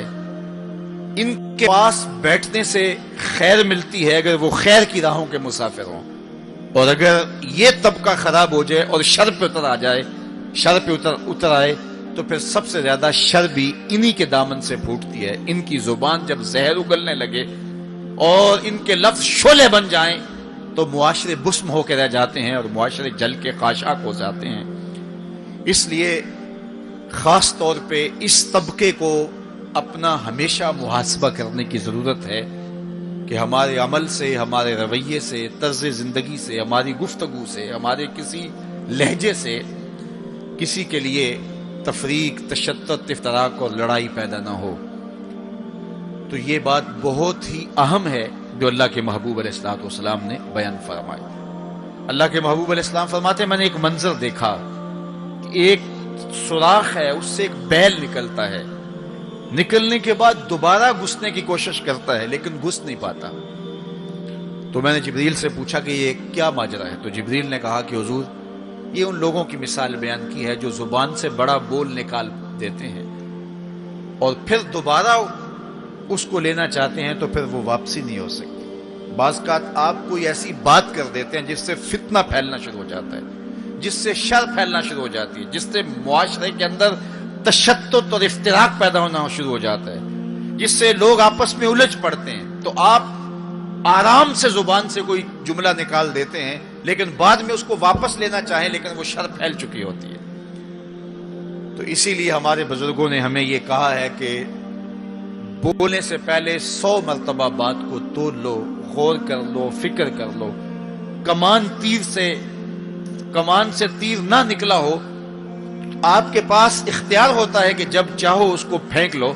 ان کے پاس بیٹھنے سے خیر ملتی ہے اگر وہ خیر کی راہوں کے مسافر ہوں، اور اگر یہ طبقہ خراب ہو جائے اور شر پہ اتر آ جائے، شر پہ اتر آئے، تو پھر سب سے زیادہ شر بھی انہی کے دامن سے پھوٹتی ہے۔ ان کی زبان جب زہر اگلنے لگے اور ان کے لفظ شعلے بن جائیں تو معاشرے بسم ہو کے رہ جاتے ہیں، اور معاشرے جل کے خاشاک ہو جاتے ہیں۔ اس لیے خاص طور پہ اس طبقے کو اپنا ہمیشہ محاسبہ کرنے کی ضرورت ہے کہ ہمارے عمل سے، ہمارے رویے سے، طرز زندگی سے، ہماری گفتگو سے، ہمارے کسی لہجے سے کسی کے لیے تفریق، تشتت، افتراق اور لڑائی پیدا نہ ہو۔ تو یہ بات بہت ہی اہم ہے جو اللہ کے محبوب علیہ الصلوۃ والسلام نے بیان فرمائی۔ اللہ کے محبوب علیہ السلام فرماتے ہیں میں نے ایک منظر دیکھا کہ ایک سوراخ ہے، اس سے ایک بیل نکلتا ہے، نکلنے کے بعد دوبارہ گھسنے کی کوشش کرتا ہے لیکن گھس نہیں پاتا۔ تو میں نے جبریل سے پوچھا کہ یہ کیا ماجرا ہے؟ تو جبریل نے کہا کہ حضور یہ ان لوگوں کی مثال بیان کی ہے جو زبان سے بڑا بول نکال دیتے ہیں اور پھر دوبارہ اس کو لینا چاہتے ہیں تو پھر وہ واپسی نہیں ہو سکتی۔ بعض اوقات آپ کوئی ایسی بات کر دیتے ہیں جس سے فتنہ پھیلنا شروع ہو جاتا ہے، جس سے شر پھیلنا شروع ہو جاتی ہے، جس سے معاشرے کے اندر تشتت اور افتراق پیدا ہونا شروع ہو جاتا ہے، جس سے لوگ آپس میں الجھ پڑتے ہیں۔ تو آپ آرام سے زبان سے کوئی جملہ نکال دیتے ہیں لیکن بعد میں اس کو واپس لینا چاہیں لیکن وہ شر پھیل چکی ہوتی ہے۔ تو اسی لیے ہمارے بزرگوں نے ہمیں یہ کہا ہے کہ بولنے سے پہلے 100 مرتبہ بات کو تول لو، غور کر لو، فکر کر لو۔ کمان سے تیر نہ نکلا ہو، آپ کے پاس اختیار ہوتا ہے کہ جب چاہو اس کو پھینک لو،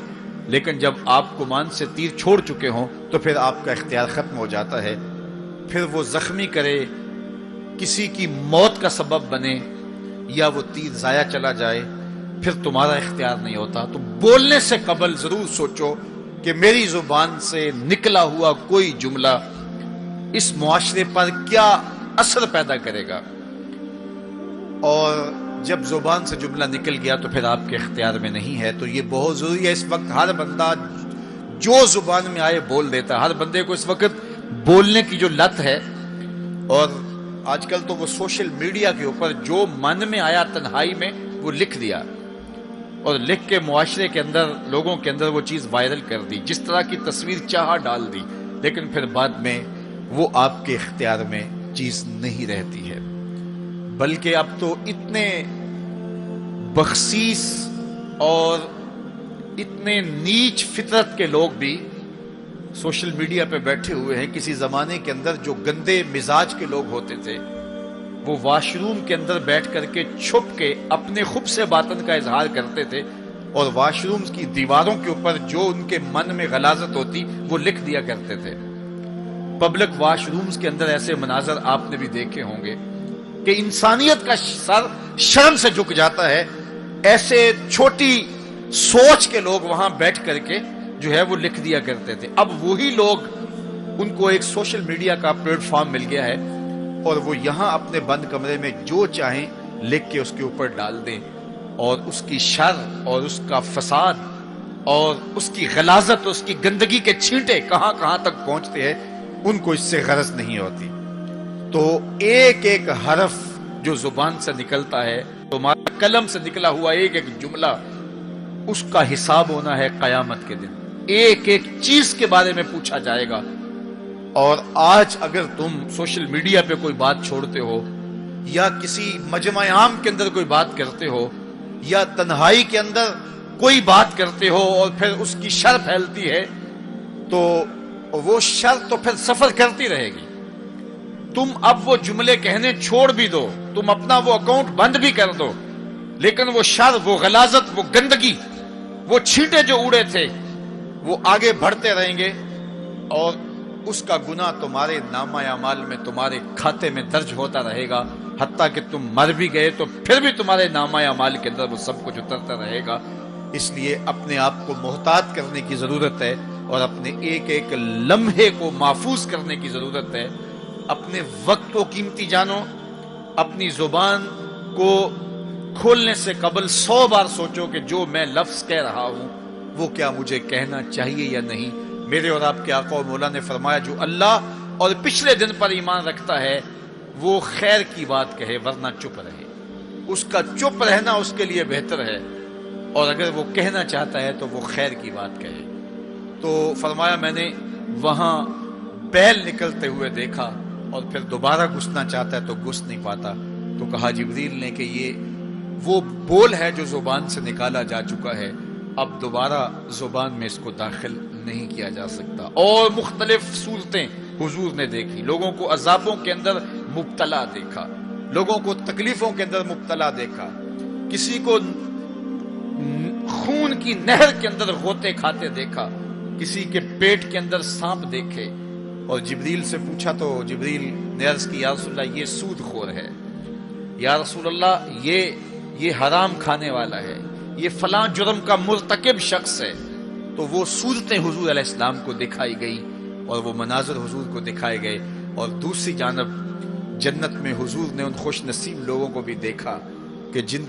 لیکن جب آپ کمان سے تیر چھوڑ چکے ہوں تو پھر آپ کا اختیار ختم ہو جاتا ہے۔ پھر وہ زخمی کرے، کسی کی موت کا سبب بنے یا وہ تیر ضائع چلا جائے، پھر تمہارا اختیار نہیں ہوتا۔ تو بولنے سے قبل ضرور سوچو کہ میری زبان سے نکلا ہوا کوئی جملہ اس معاشرے پر کیا اثر پیدا کرے گا، اور جب زبان سے جملہ نکل گیا تو پھر آپ کے اختیار میں نہیں ہے۔ تو یہ بہت ضروری ہے۔ اس وقت ہر بندہ جو زبان میں آئے بول دیتا ہے، ہر بندے کو اس وقت بولنے کی جو لت ہے، اور آج کل تو وہ سوشل میڈیا کے اوپر جو من میں آیا تنہائی میں وہ لکھ دیا اور لکھ کے معاشرے کے اندر لوگوں کے اندر وہ چیز وائرل کر دی، جس طرح کی تصویر چاہا ڈال دی، لیکن پھر بعد میں وہ آپ کے اختیار میں چیز نہیں رہتی ہے۔ بلکہ اب تو اتنے بخسیس اور اتنے نیچ فطرت کے لوگ بھی سوشل میڈیا پہ بیٹھے ہوئے ہیں۔ کسی زمانے کے اندر جو گندے مزاج کے لوگ ہوتے تھے وہ واش روم کے اندر بیٹھ کر کے چھپ کے اپنے خب سے باطن کا اظہار کرتے تھے، اور واش روم کی دیواروں کے اوپر جو ان کے من میں غلاظت ہوتی وہ لکھ دیا کرتے تھے۔ پبلک واش رومز کے اندر ایسے مناظر آپ نے بھی دیکھے ہوں گے کہ انسانیت کا سر شرم سے جھک جاتا ہے۔ ایسے چھوٹی سوچ کے لوگ وہاں بیٹھ کر کے جو ہے وہ لکھ دیا کرتے تھے۔ اب وہی لوگ، ان کو ایک سوشل میڈیا کا پلیٹ فارم مل گیا ہے اور وہ یہاں اپنے بند کمرے میں جو چاہیں لکھ کے اس کے اوپر ڈال دیں، اور اس کی شر اور اس کا فساد اور اس کی غلاظت، اس کی گندگی کے چھینٹے کہاں کہاں تک پہنچتے ہیں، ان کو اس سے غرض نہیں ہوتی۔ تو ایک ایک حرف جو زبان سے نکلتا ہے، تمہارا قلم سے نکلا ہوا ایک ایک جملہ، اس کا حساب ہونا ہے قیامت کے دن۔ ایک ایک چیز کے بارے میں پوچھا جائے گا۔ اور آج اگر تم سوشل میڈیا پہ کوئی بات چھوڑتے ہو، یا کسی مجمع عام کے اندر کوئی بات کرتے ہو، یا تنہائی کے اندر کوئی بات کرتے ہو اور پھر اس کی شر پھیلتی ہے، تو وہ شر تو پھر سفر کرتی رہے گی۔ تم اب وہ جملے کہنے چھوڑ بھی دو، تم اپنا وہ اکاؤنٹ بند بھی کر دو، لیکن وہ شر، وہ غلاظت، وہ گندگی، وہ چھینٹے جو اڑے تھے وہ آگے بڑھتے رہیں گے، اور اس کا گناہ تمہارے نامہ اعمال میں، تمہارے کھاتے میں درج ہوتا رہے گا، حتیٰ کہ تم مر بھی گئے تو پھر بھی تمہارے نامہ اعمال کے اندر وہ سب کچھ اترتا رہے گا۔ اس لیے اپنے آپ کو محتاط کرنے کی ضرورت ہے، اور اپنے ایک ایک لمحے کو محفوظ کرنے کی ضرورت ہے۔ اپنے وقت کو قیمتی جانو، اپنی زبان کو کھولنے سے قبل 100 بار سوچو کہ جو میں لفظ کہہ رہا ہوں وہ کیا مجھے کہنا چاہیے یا نہیں۔ میرے اور آپ کے آقا و مولا نے فرمایا جو اللہ اور پچھلے دن پر ایمان رکھتا ہے وہ خیر کی بات کہے ورنہ چپ رہے، اس کا چپ رہنا اس کے لیے بہتر ہے، اور اگر وہ کہنا چاہتا ہے تو وہ خیر کی بات کہے۔ تو فرمایا میں نے وہاں بیل نکلتے ہوئے دیکھا، اور پھر دوبارہ گھسنا چاہتا ہے تو گھس نہیں پاتا۔ تو کہا جبریل نے کہ یہ وہ بول ہے جو زبان سے نکالا جا چکا ہے، اب دوبارہ زبان میں اس کو داخل نہیں کیا جا سکتا۔ اور مختلف صورتیں حضور نے دیکھی، لوگوں کو عذابوں کے اندر مبتلا دیکھا، لوگوں کو تکلیفوں کے اندر مبتلا دیکھا، کسی کو خون کی نہر کے اندر غوطے کھاتے دیکھا، کسی کے پیٹ کے اندر سانپ دیکھے۔ اور جبریل سے پوچھا تو جبریل نے عرض کی یا رسول اللہ یہ سود خور ہے، یا رسول اللہ یہ حرام کھانے والا ہے، یہ فلاں جرم کا مرتکب شخص ہے۔ تو وہ صورتیں حضور علیہ السلام کو دکھائی گئی اور وہ مناظر حضور کو دکھائے گئے۔ اور دوسری جانب جنت میں حضور نے ان خوش نصیب لوگوں کو بھی دیکھا کہ جن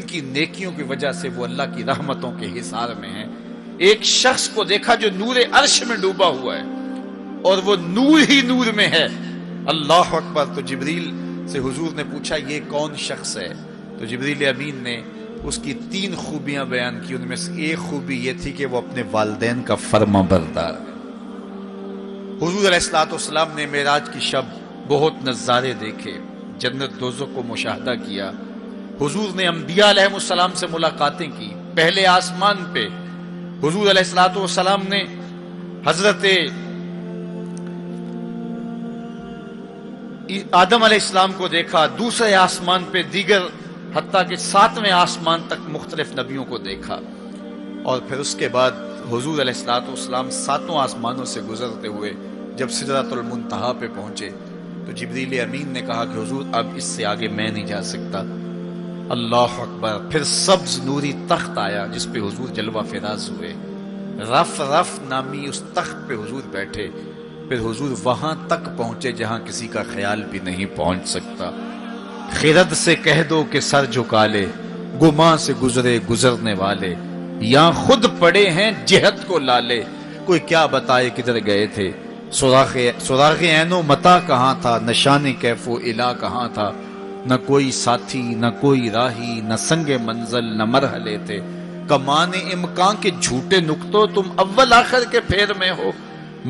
کی نیکیوں کی وجہ سے وہ اللہ کی رحمتوں کے حصار میں ہیں۔ ایک شخص کو دیکھا جو نور عرش میں ڈوبا ہوا ہے اور وہ نور ہی نور میں ہے۔ اللہ اکبر۔ تو جبریل سے حضور نے پوچھا یہ کون شخص ہے؟ تو جبریل امین نے اس کی 3 خوبیاں بیان کی، ان میں سے ایک خوبی یہ تھی کہ وہ اپنے والدین کا فرما بردار ہے۔ حضور علیہ السلام نے معراج کی شب بہت نظارے دیکھے، جنت دوزخ کو مشاہدہ کیا۔ حضور نے انبیاء علیہ السلام سے ملاقاتیں کی۔ پہلے آسمان پہ حضور علیہ السلام نے حضرت آدم علیہ السلام کو دیکھا، دوسرے آسمان پہ دیگر حتیٰ کہ 7ویں آسمان تک مختلف نبیوں کو دیکھا، اور پھر اس کے بعد حضور علیہ السلام 7 آسمانوں سے گزرتے ہوئے جب سدرۃ المنتہا پہ پہنچے تو جبریل امین نے کہا کہ حضور اب اس سے آگے میں نہیں جا سکتا۔ اللہ اکبر۔ پھر سبز نوری تخت آیا جس پہ حضور جلوہ فراز ہوئے، رف نامی اس تخت پہ حضور بیٹھے، پھر حضور وہاں تک پہنچے جہاں کسی کا خیال بھی نہیں پہنچ سکتا۔ خرد سے کہہ دو کہ سر جھکا لے، گماں سے گزرے گزرنے والے، یہاں خود پڑے ہیں جہت کو لالے، کوئی کیا بتائے کدھر گئے تھے، سراغ عین و متا کہاں تھا، نشان کیف و الا کہاں تھا، نہ کوئی ساتھی نہ کوئی راہی، نہ سنگ منزل نہ مرحلے تھے، کمان امکان کے جھوٹے نقطوں تم اول آخر کے پھیر میں ہو،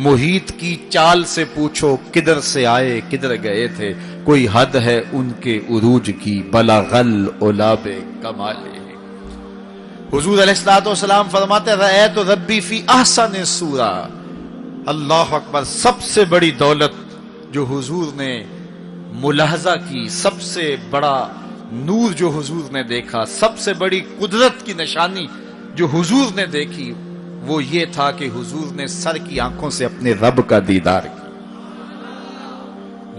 محیط کی چال سے پوچھو کدھر سے آئے کدھر گئے تھے، کوئی حد ہے ان کے عروج کی، بلغل اولاب کمالے۔ حضور علیہ السلام فرماتے رأیت ربی فی احسن صورہ۔ اللہ اکبر۔ سب سے بڑی دولت جو حضور نے ملاحظہ کی، سب سے بڑا نور جو حضور نے دیکھا، سب سے بڑی قدرت کی نشانی جو حضور نے دیکھی، وہ یہ تھا کہ حضور نے سر کی آنکھوں سے اپنے رب کا دیدار کیا۔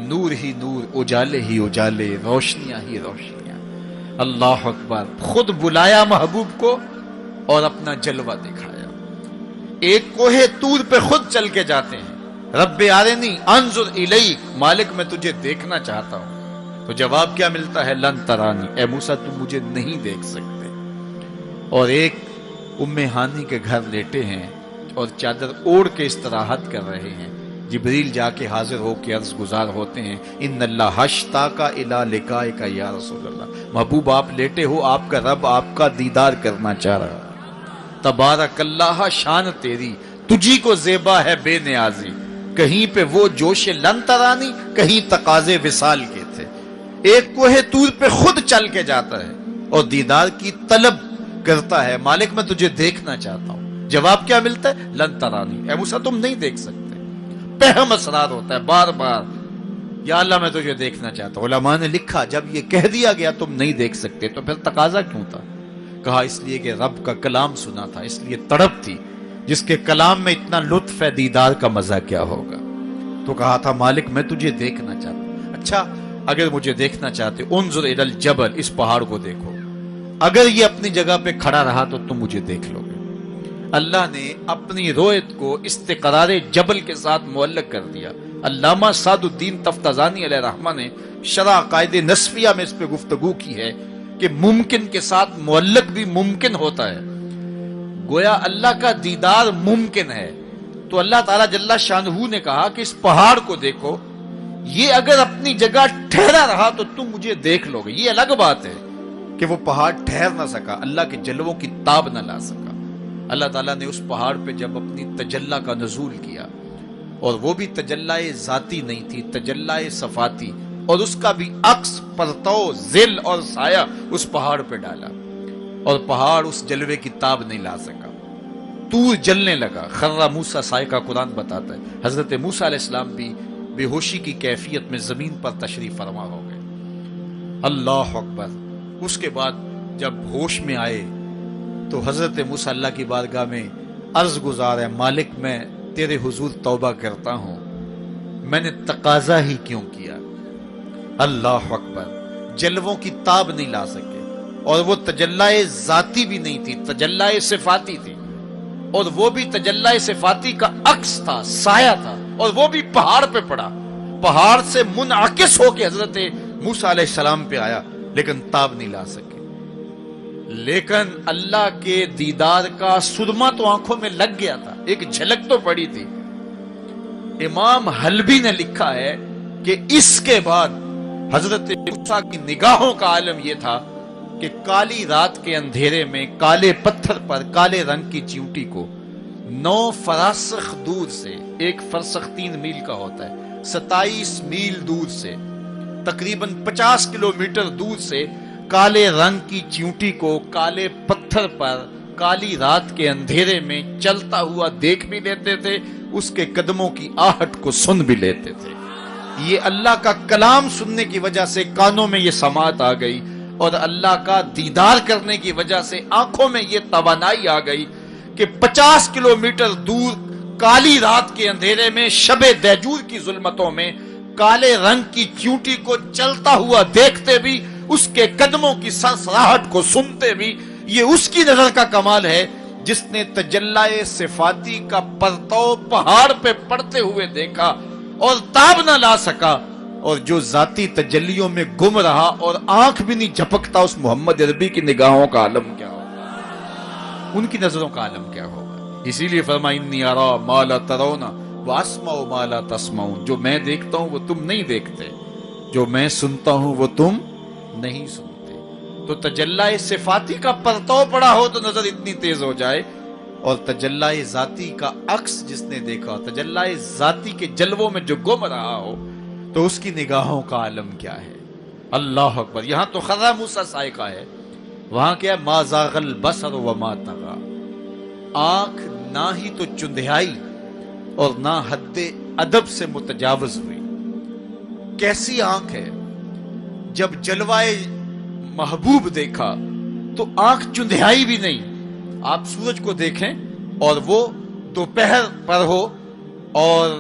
نور ہی نور، اجالے ہی اجالے، روشنیاں ہی روشنیاں۔ اللہ اکبر۔ خود بلایا محبوب کو اور اپنا جلوہ دکھایا۔ ایک کوہ طور پہ خود چل کے جاتے ہیں، رب آرنی انظر الیک، مالک میں تجھے دیکھنا چاہتا ہوں۔ تو جواب کیا ملتا ہے؟ لن ترانی، اے موسیٰ تم مجھے نہیں دیکھ سکتے۔ اور ایک ام ہانی کے گھر لیٹے ہیں اور چادر اوڑھ کے استراحت کر رہے ہیں، جبریل جا کے حاضر ہو کے عرض گزار ہوتے ہیں ان اللہ اشتاق الی لقائک یا رسول اللہ، محبوب آپ لیٹے ہو، آپ کا رب آپ کا دیدار کرنا چاہ رہا ہے۔ تبارک اللہ، شان تیری، تجھی کو زیبا ہے بے نیازی، کہیں پہ وہ جوش لن ترانی، کہیں تقاضے وصال کے تھے۔ ایک کوہ طور پہ خود چل کے جاتا ہے اور دیدار کی طلب کرتا ہے، مالک میں تجھے دیکھنا چاہتا ہوں۔ جواب کیا ملتا ہے؟ لن ترانی، اے موسیٰ تم نہیں دیکھ سکتے۔ پہم اصرار ہوتا ہے بار بار، یا اللہ میں تجھے دیکھنا چاہتا ہوں۔ علماء نے لکھا جب یہ کہہ دیا گیا تم نہیں دیکھ سکتے تو پھر تقاضا کیوں تھا؟ کہا اس لیے کہ رب کا کلام سنا تھا، اس لیے تڑپ تھی، جس کے کلام میں اتنا لطف ہے دیدار کا مزہ کیا ہوگا۔ تو کہا تھا مالک میں تجھے دیکھنا چاہتا ہوں۔ اچھا اگر مجھے دیکھنا چاہتے انظر الی الجبل، اس پہاڑ کو دیکھو، اگر یہ اپنی جگہ پہ کھڑا رہا تو تم مجھے دیکھ لو گے۔ اللہ نے اپنی رویت کو استقرار جبل کے ساتھ معلق کر دیا۔ علامہ سعد الدین تفتزانی علیہ رحمہ نے شرح عقائد نسفیہ میں اس پہ گفتگو کی ہے کہ ممکن کے ساتھ معلق بھی ممکن ہوتا ہے، گویا اللہ کا دیدار ممکن ہے۔ تو اللہ تعالیٰ جل شانہ نے کہا کہ اس پہاڑ کو دیکھو، یہ اگر اپنی جگہ ٹھہرا رہا تو تم مجھے دیکھ لو گے۔ یہ الگ بات ہے کہ وہ پہاڑ ٹھہر نہ سکا، اللہ کے جلووں کی تاب نہ لا سکا۔ اللہ تعالیٰ نے اس پہاڑ پہ جب اپنی تجلی کا نزول کیا، اور وہ بھی تجلی ذاتی نہیں تھی، تجلی صفاتی، اور اس کا بھی عکس، پرتو، ظل اور سایہ اس پہاڑ پہ ڈالا، اور پہاڑ اس جلوے کی تاب نہیں لا سکا، طور جلنے لگا، خر موسیٰ صاعقہ قرآن بتاتا ہے۔ حضرت موسیٰ علیہ السلام بھی بے ہوشی کی کیفیت میں زمین پر تشریف فرما ہو گئے۔ اللہ اکبر۔ اس کے بعد جب ہوش میں آئے تو حضرت موسیٰ اللہ کی بارگاہ میں عرض گزار ہے، مالک میں تیرے حضور توبہ کرتا ہوں، میں نے تقاضا ہی کیوں کیا۔ اللہ اکبر۔ جلووں کی تاب نہیں لا سکے، اور وہ تجلی ذاتی بھی نہیں تھی، تجلی صفاتی تھی، اور وہ بھی تجلی صفاتی کا عکس تھا، سایہ تھا، اور وہ بھی پہاڑ پہ پڑا، پہاڑ سے منعکس ہو کے حضرت موسیٰ علیہ السلام پہ آیا، لیکن تاب نہیں لا سکے۔ لیکن اللہ کے دیدار کا سرما تو آنکھوں میں لگ گیا تھا، ایک جھلک تو پڑی تھی۔ امام حلبی نے لکھا ہے کہ اس کے بعد حضرت موسیٰ کی نگاہوں کا عالم یہ تھا کہ کالی رات کے اندھیرے میں کالے پتھر پر کالے رنگ کی چیونٹی کو 9 فراسخ دور سے، ایک فرسخ 3 میل کا ہوتا ہے، 27 میل دور سے، تقریباً 50 کلومیٹر دور سے کالے رنگ کی چیونٹی کو کالے پتھر پر کالی رات کے اندھیرے میں چلتا ہوا دیکھ بھی لیتے تھے، اس کے قدموں کی آہٹ کو سن بھی لیتے تھے۔ یہ اللہ کا کلام سننے کی وجہ سے کانوں میں یہ سماعت آ گئی، اور اللہ کا دیدار کرنے کی وجہ سے آنکھوں میں یہ توانائی آ گئی کہ 50 کلومیٹر دور کالی رات کے اندھیرے میں، شب دیجور کی ظلمتوں میں، کالے رنگ کی چیونٹی کو چلتا ہوا دیکھتے بھی، اس کے قدموں کی سرسراہٹ کو سنتے بھی۔ یہ اس کی نظر کا کمال ہے جس نے تجلی صفاتی کا پرتو پہاڑ پہ پڑتے ہوئے دیکھا اور تاب نہ لا سکا، اور جو ذاتی تجلیوں میں گم رہا اور آنکھ بھی نہیں جھپکتا، اس محمد عربی کی نگاہوں کا عالم کیا ہوگا، ان کی نظروں کا عالم کیا ہوگا۔ اسی لیے فرمایا انی ارا ما لا ترون واسمع ما لا تسمعون، جو میں دیکھتا ہوں وہ تم نہیں دیکھتے، جو میں سنتا ہوں وہ تم نہیں سنتے۔ تو تجلی صفاتی کا پرتو پڑا ہو تو نظر اتنی تیز ہو جائے، اور تجلی ذاتی کا عکس جس نے دیکھا، تجلی ذاتی کے جلووں میں جو گم رہا ہو، تو اس کی نگاہوں کا عالم کیا ہے۔ اللہ اکبر۔ یہاں تو خر موسیٰ صاعقہ ہے، وہاں کیا ہے، ما زاغ البصر وما طغی، آنکھ نہ ہی تو چندھیائی اور نہ حد ادب سے متجاوز ہوئی۔ کیسی آنکھ ہے، جب جلوائے محبوب دیکھا تو آنکھ چندھیائی بھی نہیں۔ آپ سورج کو دیکھیں اور وہ دوپہر پر ہو اور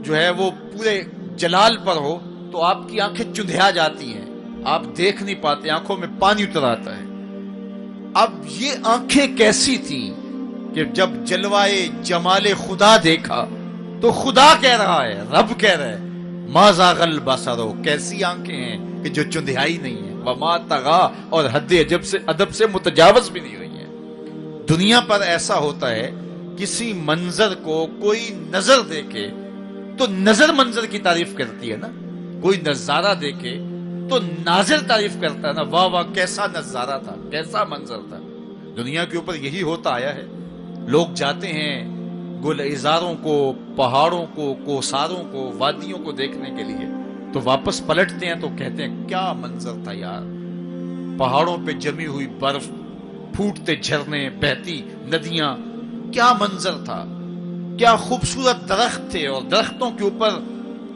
جو ہے وہ پورے جلال پر ہو تو آپ کی آنکھیں چندھیا جاتی ہیں، آپ دیکھ نہیں پاتے، آنکھوں میں پانی اتر آتا ہے۔ اب یہ آنکھیں کیسی تھیں کہ جب جلوائے جمال خدا دیکھا تو خدا کہہ رہا ہے، رب کہہ رہا ہے، ما زاغ البصر، کیسی آنکھیں ہیں کہ جو چندھیائی نہیں ہیں، وما طغی، اور حد ادب سے متجاوز بھی نہیں ہوئی ہیں۔ دنیا پر ایسا ہوتا ہے، کسی منظر کو کوئی نظر دیکھے تو نظر منظر کی تعریف کرتی ہے نا، کوئی نظارہ دیکھے تو ناظر تعریف کرتا ہے نا، واہ واہ کیسا نظارہ تھا، کیسا منظر تھا۔ دنیا کے اوپر یہی ہوتا آیا ہے، لوگ جاتے ہیں گلزاروں کو، پہاڑوں کو، کوساروں کو، وادیوں کو دیکھنے کے لیے، تو واپس پلٹتے ہیں تو کہتے ہیں کیا منظر تھا یار، پہاڑوں پہ جمی ہوئی برف، پھوٹتے جھرنے، بہتی ندیاں، کیا منظر تھا، کیا خوبصورت درخت تھے، اور درختوں کے اوپر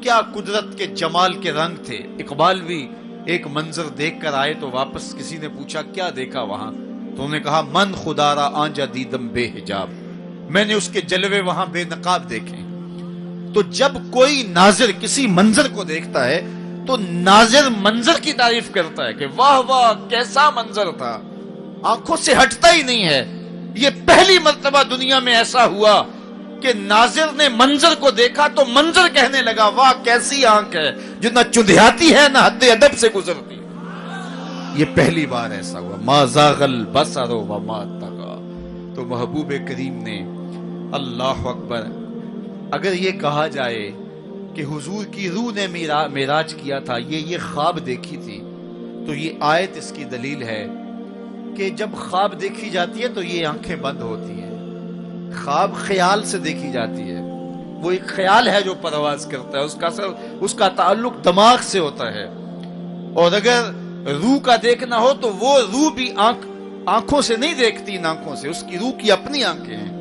کیا قدرت کے جمال کے رنگ تھے۔ اقبال بھی ایک منظر دیکھ کر آئے تو واپس کسی نے پوچھا کیا دیکھا وہاں، تو انہوں نے کہا من خدا را آنجا دیدم بے حجاب، میں نے اس کے جلوے وہاں بے نقاب دیکھے۔ تو جب کوئی ناظر کسی منظر کو دیکھتا ہے تو ناظر منظر کی تعریف کرتا ہے کہ واہ واہ کیسا منظر تھا، آنکھوں سے ہٹتا ہی نہیں ہے۔ یہ پہلی مرتبہ دنیا میں ایسا ہوا کہ ناظر نے منظر کو دیکھا تو منظر کہنے لگا واہ کیسی آنکھ ہے جو نہ چندھیاتی ہے نہ حد ادب سے گزرتی ہے۔ یہ پہلی بار ایسا ہوا، ما زاغ البصر وما طغی۔ تو محبوب کریم نے، اللہ اکبر، اگر یہ کہا جائے کہ حضور کی روح نے معراج کیا تھا، یہ خواب دیکھی تھی، تو یہ آیت اس کی دلیل ہے کہ جب خواب دیکھی جاتی ہے تو یہ آنکھیں بند ہوتی ہیں۔ خواب خیال سے دیکھی جاتی ہے، وہ ایک خیال ہے جو پرواز کرتا ہے، اس کا تعلق دماغ سے ہوتا ہے. اور اگر روح کا دیکھنا ہو تو وہ روح بھی آنکھوں سے نہیں دیکھتی، ان آنکھوں سے، اس کی روح کی اپنی آنکھیں ہیں.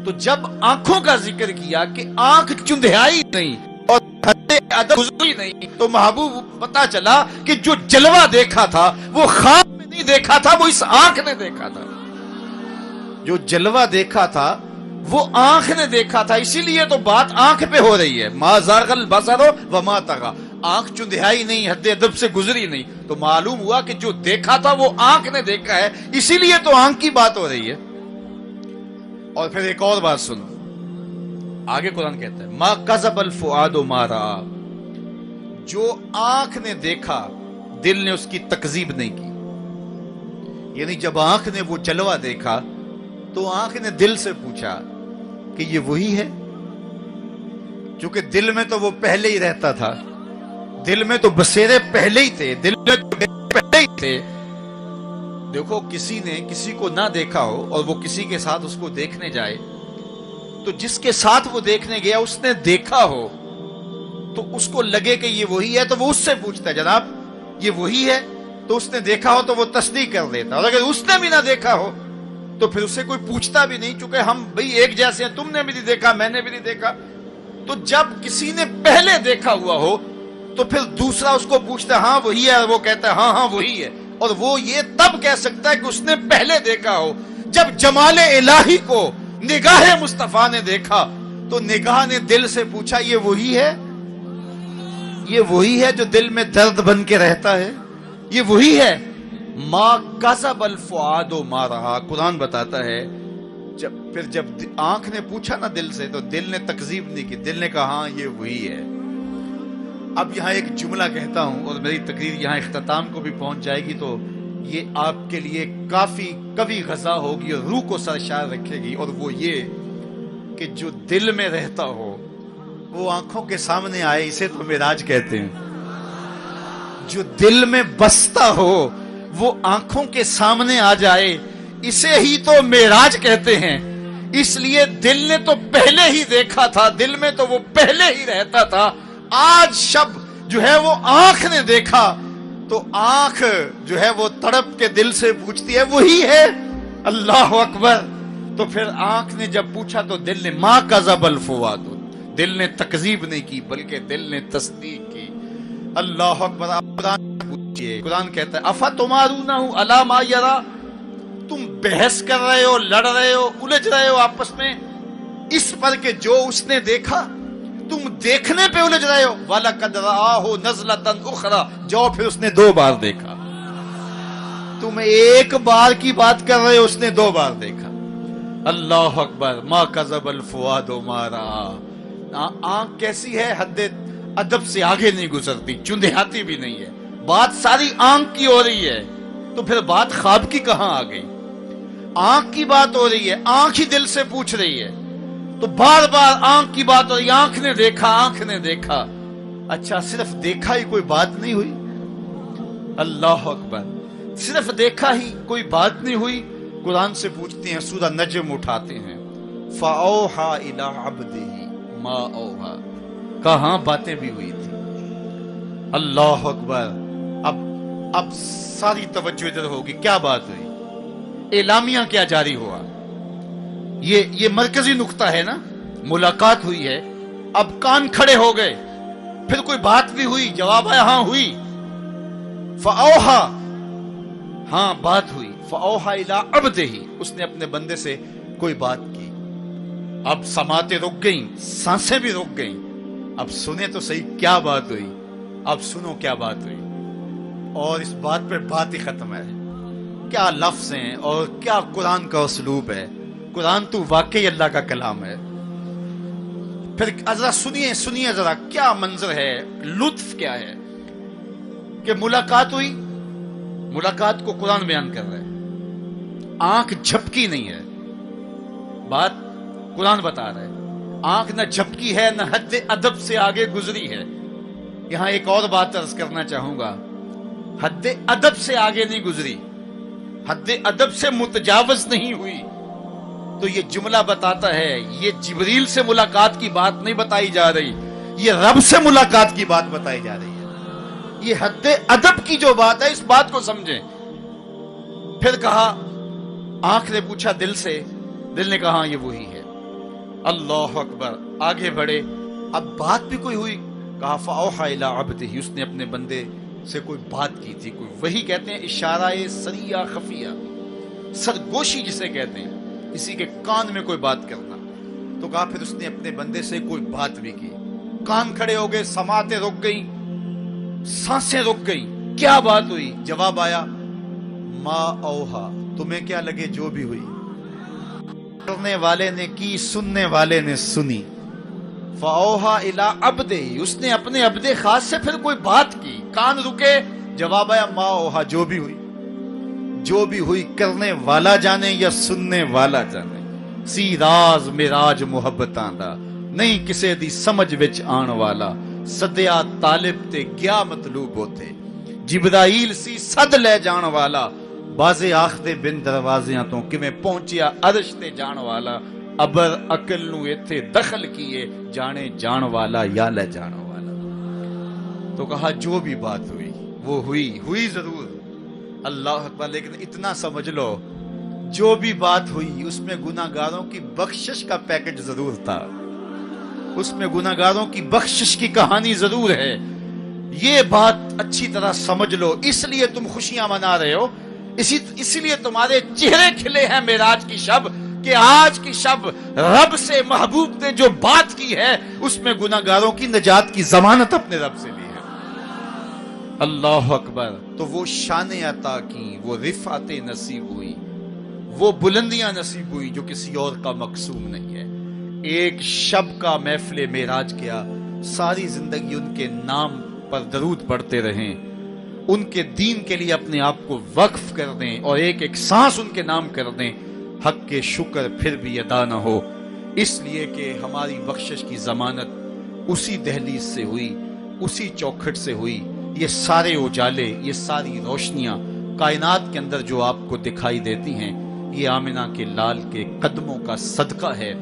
تو جب آنکھوں کا ذکر کیا کہ آنکھ چندھیائی نہیں اور حد ادب گزری نہیں، تو محبوب پتا چلا کہ جو جلوہ دیکھا تھا وہ خواب میں نہیں دیکھا تھا، وہ اس آنکھ نے دیکھا تھا. جو جلوہ دیکھا تھا وہ آنکھ نے دیکھا تھا. اسی لیے تو بات آنکھ پہ ہو رہی ہے. ما زاغ البصر وما طغى. آنکھ چندھیائی نہیں، حد ادب سے گزری نہیں. تو معلوم ہوا کہ جو دیکھا تھا وہ آنکھ نے دیکھا ہے، اسی لیے تو آنکھ کی بات ہو رہی ہے. اور پھر ایک اور بات سنو، آگے قرآن کہتا ہے ما کذب الفؤاد ما رأى. جو آنکھ نے دیکھا دل نے اس کی تکذیب نہیں کی. یعنی جب آنکھ نے وہ جلوہ دیکھا تو آنکھ نے دل سے پوچھا کہ یہ وہی ہے، چونکہ دل میں تو وہ پہلے ہی رہتا تھا، دل میں تو بسیرے پہلے ہی تھے، دل میں تو پہلے ہی تھے. دیکھو کسی نے کسی کو نہ دیکھا ہو اور وہ کسی کے ساتھ اس کو دیکھنے جائے، تو جس کے ساتھ وہ دیکھنے گیا اس نے دیکھا ہو تو اس کو لگے کہ یہ وہی ہے، تو وہ اس سے پوچھتا ہے جناب یہ وہی ہے. تو اس نے دیکھا ہو تو وہ تصدیق کر دیتا. اور اگر اس نے بھی نہ دیکھا ہو تو پھر اسے کوئی پوچھتا بھی نہیں، چونکہ ہم بھئی ایک جیسے ہیں، تم نے بھی نہیں دیکھا میں نے بھی نہیں دیکھا. تو جب کسی نے پہلے دیکھا ہوا ہو تو پھر دوسرا اس کو پوچھتا ہے ہاں وہی ہے، اور وہ کہتا ہے ہاں وہی ہے. اور وہ یہ تب کہہ سکتا ہے کہ اس نے پہلے دیکھا ہو. جب جمال الہی کو نگاہ مصطفیٰ نے دیکھا تو نگاہ نے دل سے پوچھا یہ وہی ہے، یہ وہی ہے جو دل میں درد بن کے رہتا ہے، یہ وہی ہے. ما کذب الفؤاد ما رأى. قرآن بتاتا ہے جب آنکھ نے پوچھا نا دل سے تو دل نے تکذیب نہیں کی، دل نے کہا ہاں یہ وہی ہے. اب یہاں ایک جملہ کہتا ہوں اور میری تقریر یہاں اختتام کو بھی پہنچ جائے گی، تو یہ آپ کے لیے کافی کبھی غذا ہوگی اور روح کو سرشار رکھے گی. اور وہ یہ کہ جو دل میں رہتا ہو وہ آنکھوں کے سامنے آئے، اسے تو معراج کہتے ہیں. جو دل میں بستا ہو وہ آنکھوں کے سامنے آ جائے، اسے ہی تو معراج کہتے ہیں. اس لیے دل نے تو پہلے ہی دیکھا تھا، دل میں تو وہ پہلے ہی رہتا تھا. آج شب جو ہے وہ آنکھ نے دیکھا تو آنکھ جو ہے وہ تڑپ کے دل سے پوچھتی ہے وہی ہے. اللہ اکبر. تو پھر آنکھ نے جب پوچھا تو دل نے ما کذب الفؤاد، دل نے تکذیب نہیں کی بلکہ دل نے تصدیق کی. اللہ اکبر. قرآن پوچھئے، قرآن کہتا ہے افتمارونہ علی ما یری. تم بحث کر رہے ہو، لڑ رہے ہو، الجھ رہے ہو آپس میں اس پر کہ جو اس نے دیکھا، تم دیکھنے پہ الجھ رہے ہو. وَلَقَدْ رَآهُ نَزْلَةً أُخْرَى. جو پھر اس نے 2 بار دیکھا. تم ایک بار کی بات کر رہے ہو، اس نے 2 بار دیکھا. اللہ اکبر. ما کذب الفؤاد ما رأى. آنکھ کیسی ہے؟ حد ادب سے آگے نہیں گزرتی، چندھیاتی بھی نہیں ہے. بات ساری آنکھ کی ہو رہی ہے تو پھر بات خواب کی کہاں آ گئی؟ آنکھ کی بات ہو رہی ہے، آنکھ ہی دل سے پوچھ رہی ہے. تو بار بار آنکھ کی بات ہو رہی ہے. آنکھ نے دیکھا، آنکھ نے دیکھا. اچھا صرف دیکھا ہی کوئی بات نہیں ہوئی؟ اللہ اکبر. صرف دیکھا ہی کوئی بات نہیں ہوئی؟ قرآن سے پوچھتے ہیں، سورہ نجم اٹھاتے ہیں فَأَوْحَى إِلَىٰ عَبْدِهِ مَا أَوْحَىٰ. کہاں باتیں بھی ہوئی تھی. اللہ اکبر. اب ساری توجہ ادھر ہوگی. کیا بات ہوئی؟ اعلامیہ کیا جاری ہوا؟ یہ مرکزی نقطہ ہے نا. ملاقات ہوئی ہے، اب کان کھڑے ہو گئے. پھر کوئی بات بھی ہوئی؟ جواب آیا ہاں ہوئی. فَأَوْحَىٰ. ہاں بات ہوئی. فَأَوْحَىٰ إِلَىٰ عَبْدِهِ. اس نے اپنے بندے سے کوئی بات کی. اب سماعتیں رک گئیں، سانسیں بھی رک گئیں. اب سنیں تو صحیح کیا بات ہوئی. اب سنو کیا بات ہوئی. اور اس بات پہ بات ہی ختم ہے. کیا لفظ ہیں اور کیا قرآن کا اسلوب ہے. قرآن تو واقعی اللہ کا کلام ہے. پھر ذرا سنیے ذرا کیا منظر ہے، لطف کیا ہے کہ ملاقات ہوئی. ملاقات کو قرآن بیان کر رہا ہے. آنکھ جھپکی نہیں ہے، بات قرآن بتا رہا ہے. آنکھ نہ جھپکی ہے نہ حد ادب سے آگے گزری ہے. یہاں ایک اور بات عرض کرنا چاہوں گا. حد ادب سے آگے نہیں گزری، حد ادب سے متجاوز نہیں ہوئی. تو یہ جملہ بتاتا ہے یہ جبریل سے ملاقات کی بات نہیں بتائی جا رہی، یہ رب سے ملاقات کی بات بتائی جا رہی ہے۔ یہ حد ادب کی جو بات ہے، اس بات کو سمجھیں۔ پھر کہا، آنکھ نے پوچھا دل سے، دل نے کہا ہاں یہ وہی ہے۔ اللہ اکبر، آگے بڑھے، اب بات بھی کوئی ہوئی، کہا فَأَوْحَىٰ إِلَىٰ عَبْدِهِ، اس نے اپنے بندے سے کوئی بات کی تھی، کوئی وہی کہتے ہیں اشارہ سریہ خفیہ، سرگوشی جسے کہتے ہیں، کسی کے کان میں کوئی بات کرنا۔ تو کہا پھر اس نے اپنے بندے سے کوئی بات بھی کی، کان کھڑے ہو گئے، سماعتیں رک گئی، سانسیں رک گئی، کیا بات ہوئی؟ جواب آیا ما اوہا، تمہیں کیا لگے جو بھی ہوئی، کرنے والے نے کی، سننے والے نے سنی۔ فاوہا الی عبدہ، اس نے اپنے عبد خاص سے پھر کوئی بات کی، کان رکے، جواب آیا ما اوہا، جو بھی ہوئی، جو بھی ہوئی کرنے والا جانے یا سننے والا جانے۔ سی راز میراج محبتاں دا نہیں کسے دی سمجھ وچ آن والا، سدیا طالب تے گیا مطلوب ہوتے، جبرائیل سی صد لے جان والا، بازے آخدے بن دروازیاں تو کمیں پہنچیا عرش تے جان والا، ابر عقل نو ایتھے دخل کیے، جانے جان والا یا لے جان والا۔ تو کہا جو بھی بات ہوئی وہ ہوئی ضرور، اللہ اکبر، لیکن اتنا سمجھ لو جو بھی بات ہوئی اس میں گناہگاروں کی بخشش کا پیکج ضرور تھا، اس میں گناہگاروں کی بخشش کی کہانی ضرور ہے۔ یہ بات اچھی طرح سمجھ لو، اس لیے تم خوشیاں منا رہے ہو، اسی لیے تمہارے چہرے کھلے ہیں معراج کی شب، کہ آج کی شب رب سے محبوب نے جو بات کی ہے اس میں گناہگاروں کی نجات کی ضمانت اپنے رب سے لی ہے۔ اللہ اکبر، تو وہ شان عطا کی، وہ رفعت نصیب ہوئی، وہ بلندیاں نصیب ہوئی جو کسی اور کا مقسوم نہیں ہے۔ ایک شب کا محفل معراج کیا، ساری زندگی ان کے نام پر درود پڑھتے رہیں، ان کے دین کے لیے اپنے آپ کو وقف کر دیں اور ایک ایک سانس ان کے نام کر دیں، حق کے شکر پھر بھی ادا نہ ہو، اس لیے کہ ہماری بخشش کی ضمانت اسی دہلیز سے ہوئی، اسی چوکھٹ سے ہوئی۔ یہ سارے اجالے، یہ ساری روشنیاں کائنات کے اندر جو آپ کو دکھائی دیتی ہیں، یہ آمنہ کے لال کے قدموں کا صدقہ ہے۔